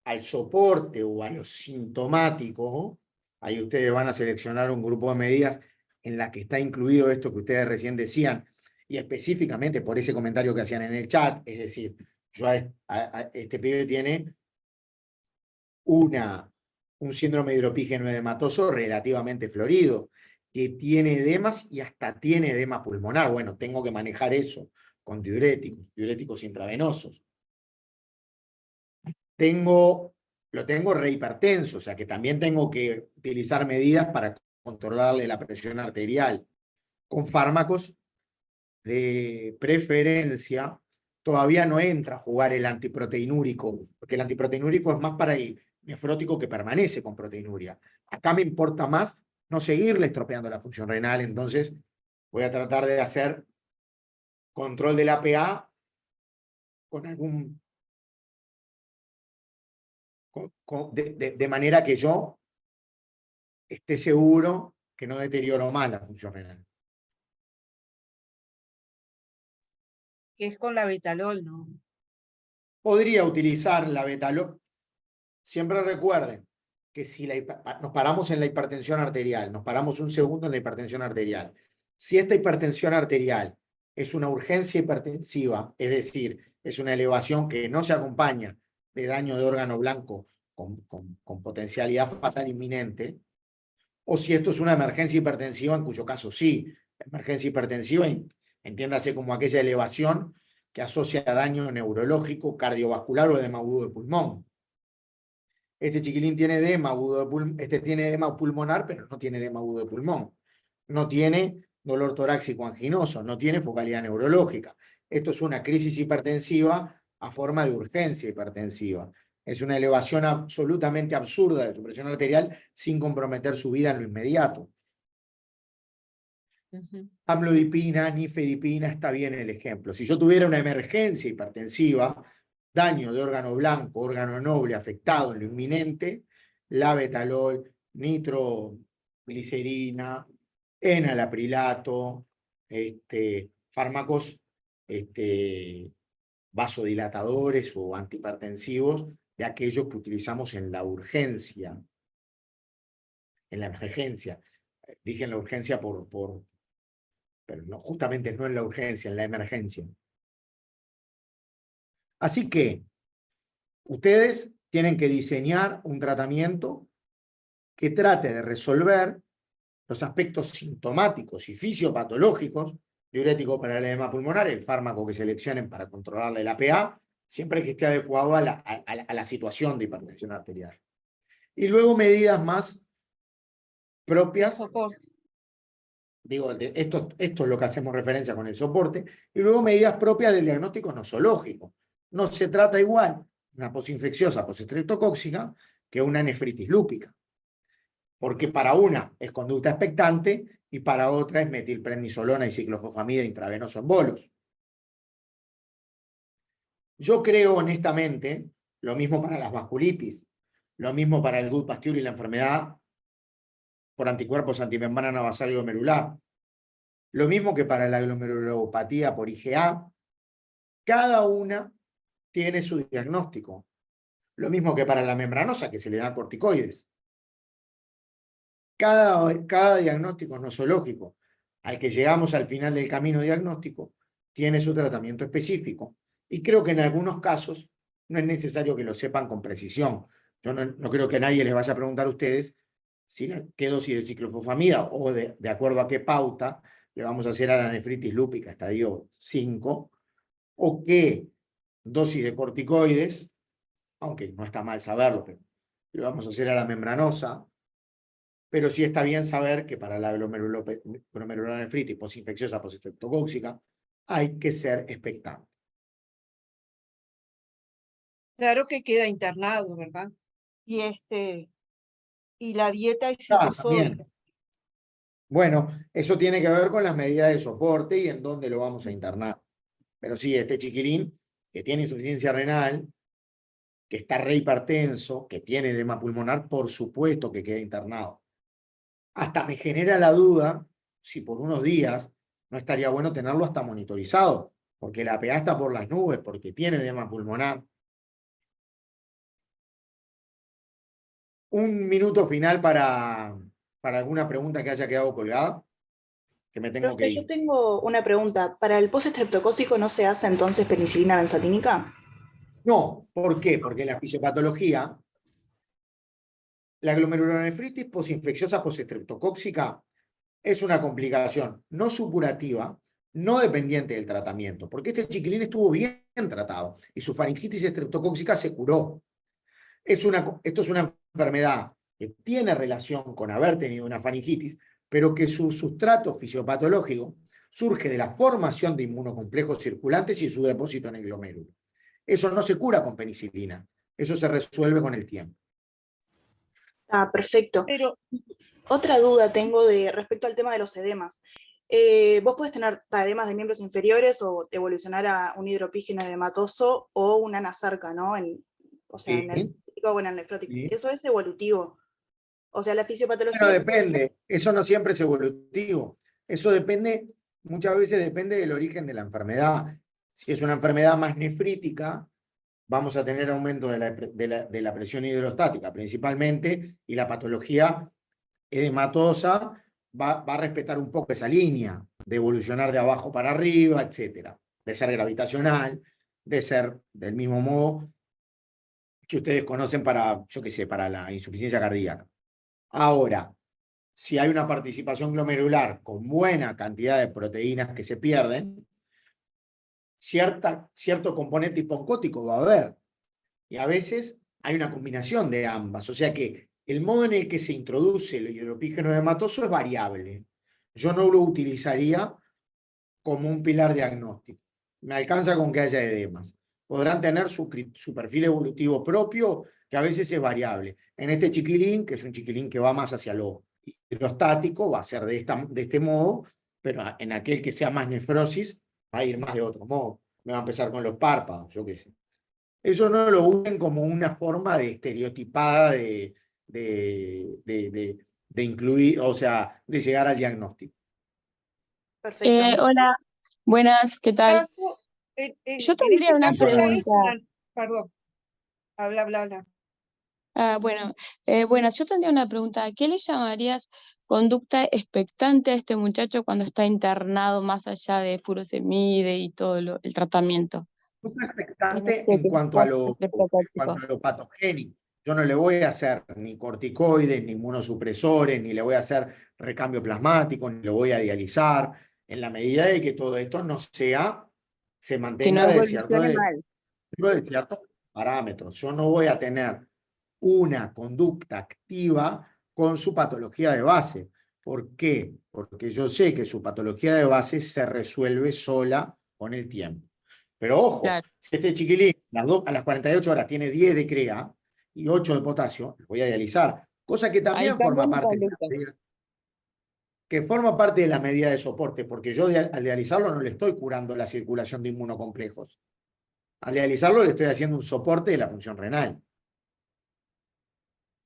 al soporte o a lo sintomático. Ahí ustedes van a seleccionar un grupo de medidas en la que está incluido esto que ustedes recién decían, y específicamente por ese comentario que hacían en el chat, es decir, este pibe tiene un síndrome hidropígeno edematoso relativamente florido, que tiene edemas y hasta tiene edema pulmonar. Bueno, tengo que manejar eso con diuréticos intravenosos. Lo tengo rehipertenso, o sea que también tengo que utilizar medidas para controlarle la presión arterial. Con fármacos de preferencia, todavía no entra a jugar el antiproteinúrico, porque el antiproteinúrico es más para el nefrótico que permanece con proteinuria. Acá me importa más no seguirle estropeando la función renal, entonces voy a tratar de hacer control del APA con algún... de manera que yo esté seguro que no deterioro más la función renal. Que es con la betalol, ¿no? Podría utilizar la betalol. Siempre recuerden que si nos paramos en la hipertensión arterial, nos paramos un segundo en la hipertensión arterial. Si esta hipertensión arterial es una urgencia hipertensiva, es decir, es una elevación que no se acompaña de daño de órgano blanco con potencialidad fatal inminente, o si esto es una emergencia hipertensiva, en cuyo caso sí, emergencia hipertensiva, entiéndase como aquella elevación que asocia a daño neurológico, cardiovascular o edema agudo de pulmón. Este chiquilín tiene edema agudo de pulmón, este tiene edema pulmonar, pero no tiene edema agudo de pulmón. No tiene dolor torácico anginoso, no tiene focalidad neurológica. Esto es una crisis hipertensiva a forma de urgencia hipertensiva. Es una elevación absolutamente absurda de su presión arterial sin comprometer su vida en lo inmediato. Amlodipina, nifedipina, está bien el ejemplo. Si yo tuviera una emergencia hipertensiva, daño de órgano blanco, órgano noble afectado en lo inminente, labetalol, nitroglicerina, enalaprilato, fármacos vasodilatadores o antihipertensivos de aquellos que utilizamos en la urgencia, en la emergencia. Dije en la urgencia pero no, justamente no en la urgencia, en la emergencia. Así que ustedes tienen que diseñar un tratamiento que trate de resolver los aspectos sintomáticos y fisiopatológicos, diurético para el edema pulmonar, el fármaco que seleccionen para controlar el APA, siempre que esté adecuado a la situación de hipertensión arterial. Y luego medidas más propias. Digo, esto es lo que hacemos referencia con el soporte, y luego medidas propias del diagnóstico nosológico. No se trata igual una posinfecciosa postestreptocóxica que una nefritis lúpica, porque para una es conducta expectante y para otra es metilprednisolona y ciclofosfamida intravenoso en bolos. Yo creo honestamente, lo mismo para las vasculitis, lo mismo para el gut Pasteur y la enfermedad por anticuerpos antimembrana basal glomerular, lo mismo que para la glomerulopatía por IgA, cada una tiene su diagnóstico. Lo mismo que para la membranosa, que se le da corticoides. Cada diagnóstico nosológico al que llegamos al final del camino diagnóstico tiene su tratamiento específico. Y creo que en algunos casos no es necesario que lo sepan con precisión. Yo no creo que nadie les vaya a preguntar a ustedes qué dosis de ciclofosfamida o de acuerdo a qué pauta le vamos a hacer a la nefritis lúpica estadio 5, o qué dosis de corticoides, aunque no está mal saberlo, pero le vamos a hacer a la membranosa, pero sí está bien saber que para la glomerulonefritis posinfecciosa postestreptocóxica hay que ser expectante. Claro que queda internado, ¿verdad? Y la dieta es citosódica. Bueno, eso tiene que ver con las medidas de soporte y en dónde lo vamos a internar. Pero sí, este chiquilín que tiene insuficiencia renal, que está re hipertenso, que tiene edema pulmonar, por supuesto que queda internado. Hasta me genera la duda si por unos días no estaría bueno tenerlo hasta monitorizado, porque la APA está por las nubes, porque tiene edema pulmonar. Un minuto final para alguna pregunta que haya quedado colgada, que me tengo que ir. Yo tengo una pregunta. ¿Para el postestreptocócico no se hace entonces penicilina benzatínica? No, ¿por qué? Porque la fisiopatología, la glomerulonefritis posinfecciosa postestreptocóxica es una complicación no supurativa, no dependiente del tratamiento, porque este chiquilín estuvo bien tratado y su faringitis estreptocóxica se curó. Esto es una enfermedad que tiene relación con haber tenido una faringitis, pero que su sustrato fisiopatológico surge de la formación de inmunocomplejos circulantes y su depósito en el glomérulo. Eso no se cura con penicilina, eso se resuelve con el tiempo. Ah, perfecto. Pero otra duda tengo respecto al tema de los edemas. Vos podés tener edemas de miembros inferiores o evolucionar a un hidropígeno edematoso o una anasarca, ¿no? O sea, en el nefrítico o en el nefrótico. Sí. Eso es evolutivo. O sea, la fisiopatología... Bueno, depende. Eso no siempre es evolutivo. Eso depende, muchas veces depende del origen de la enfermedad. Si es una enfermedad más nefrítica, vamos a tener aumento de la presión hidrostática principalmente, y la patología edematosa va a respetar un poco esa línea de evolucionar de abajo para arriba, etcétera, de ser gravitacional, de ser del mismo modo que ustedes conocen para, yo qué sé, para la insuficiencia cardíaca. Ahora, si hay una participación glomerular con buena cantidad de proteínas que se pierden, cierto componente hiponcótico va a haber. Y a veces hay una combinación de ambas. O sea que el modo en el que se introduce el hidropígeno edematoso es variable. Yo no lo utilizaría como un pilar diagnóstico. Me alcanza con que haya edemas. Podrán tener su perfil evolutivo propio, que a veces es variable. En este chiquilín, que es un chiquilín que va más hacia lo hidrostático, va a ser de este modo, pero en aquel que sea más nefrosis, va a ir más de otro modo. Me va a empezar con los párpados, yo qué sé. Eso no lo usen como una forma de estereotipada de incluir, o sea, de llegar al diagnóstico. Perfecto. Hola, buenas, ¿qué tal? Yo En tendría este una caso ya es pregunta. perdón, habla. Bueno, yo tendría una pregunta. ¿Qué le llamarías conducta expectante a este muchacho cuando está internado más allá de furosemide y todo el tratamiento? Expectante en cuanto a lo patogénico. Yo no le voy a hacer ni corticoides, ni inmunosupresores, ni le voy a hacer recambio plasmático, ni le voy a dializar, en la medida de que todo esto se mantenga de ciertos parámetros. Yo no voy a tener una conducta activa con su patología de base. ¿Por qué? Porque yo sé que su patología de base se resuelve sola con el tiempo. Pero ojo, si este chiquilín a las 48 horas tiene 10 de CREA y 8 de potasio, lo voy a dializar. Cosa que también forma parte de la medida de soporte, porque yo al dializarlo no le estoy curando la circulación de inmunocomplejos. Al dializarlo le estoy haciendo un soporte de la función renal.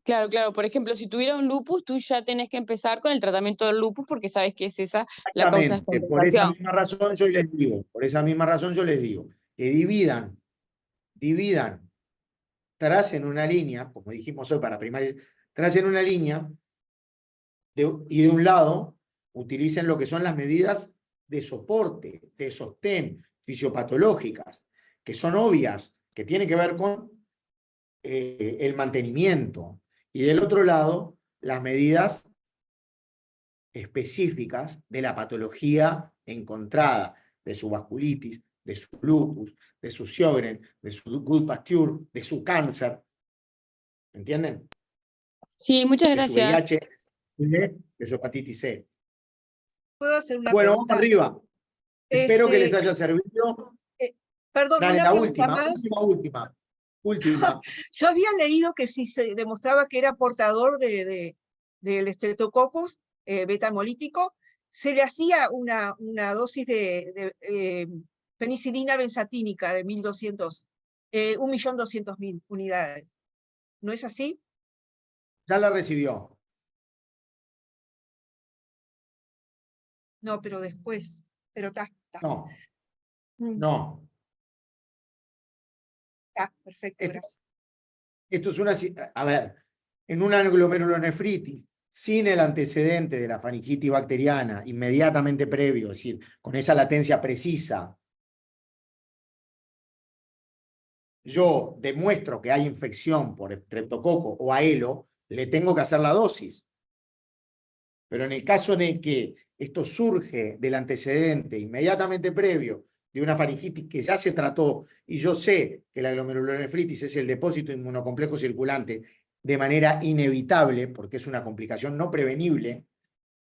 Claro. Por ejemplo, si tuviera un lupus, tú ya tenés que empezar con el tratamiento del lupus porque sabes que es esa la causa de Exactamente. Por esa complicación. misma razón yo les digo que dividan, tracen una línea, como dijimos hoy para primaria, tracen una línea y de un lado utilicen lo que son las medidas de soporte, de sostén, fisiopatológicas, que son obvias, que tienen que ver con el mantenimiento. Y del otro lado, las medidas específicas de la patología encontrada, de su vasculitis, de su lupus, de su Sjögren, de su Goodpasture, de su cáncer. ¿Entienden? Sí, muchas de su gracias. VIH, de su hepatitis C. ¿Puedo hacer una Bueno, pregunta? vamos arriba. Espero que les haya servido. Perdón, Dale, una la pregunta última. Yo había leído que si se demostraba que era portador del Streptococcus beta hemolítico, se le hacía una dosis de penicilina benzatínica de 1.200.000 unidades. ¿No es así? Ya la recibió. No, pero después. Pero está. No. Está, perfecto, gracias. Esto es a ver, en una glomerulonefritis, sin el antecedente de la faringitis bacteriana inmediatamente previo, es decir, con esa latencia precisa, yo demuestro que hay infección por estreptococo o AELO, le tengo que hacer la dosis. Pero en el caso de que esto surge del antecedente inmediatamente previo de una faringitis que ya se trató, y yo sé que la glomerulonefritis es el depósito inmunocomplejo circulante de manera inevitable, porque es una complicación no prevenible,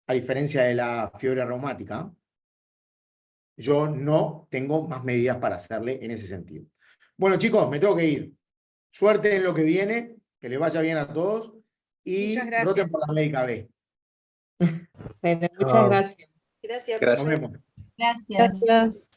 a diferencia de la fiebre reumática, yo no tengo más medidas para hacerle en ese sentido. Bueno, chicos, me tengo que ir. Suerte en lo que viene, que les vaya bien a todos, y roten por la médica B. Bueno, muchas gracias. Gracias. Nos vemos. Gracias.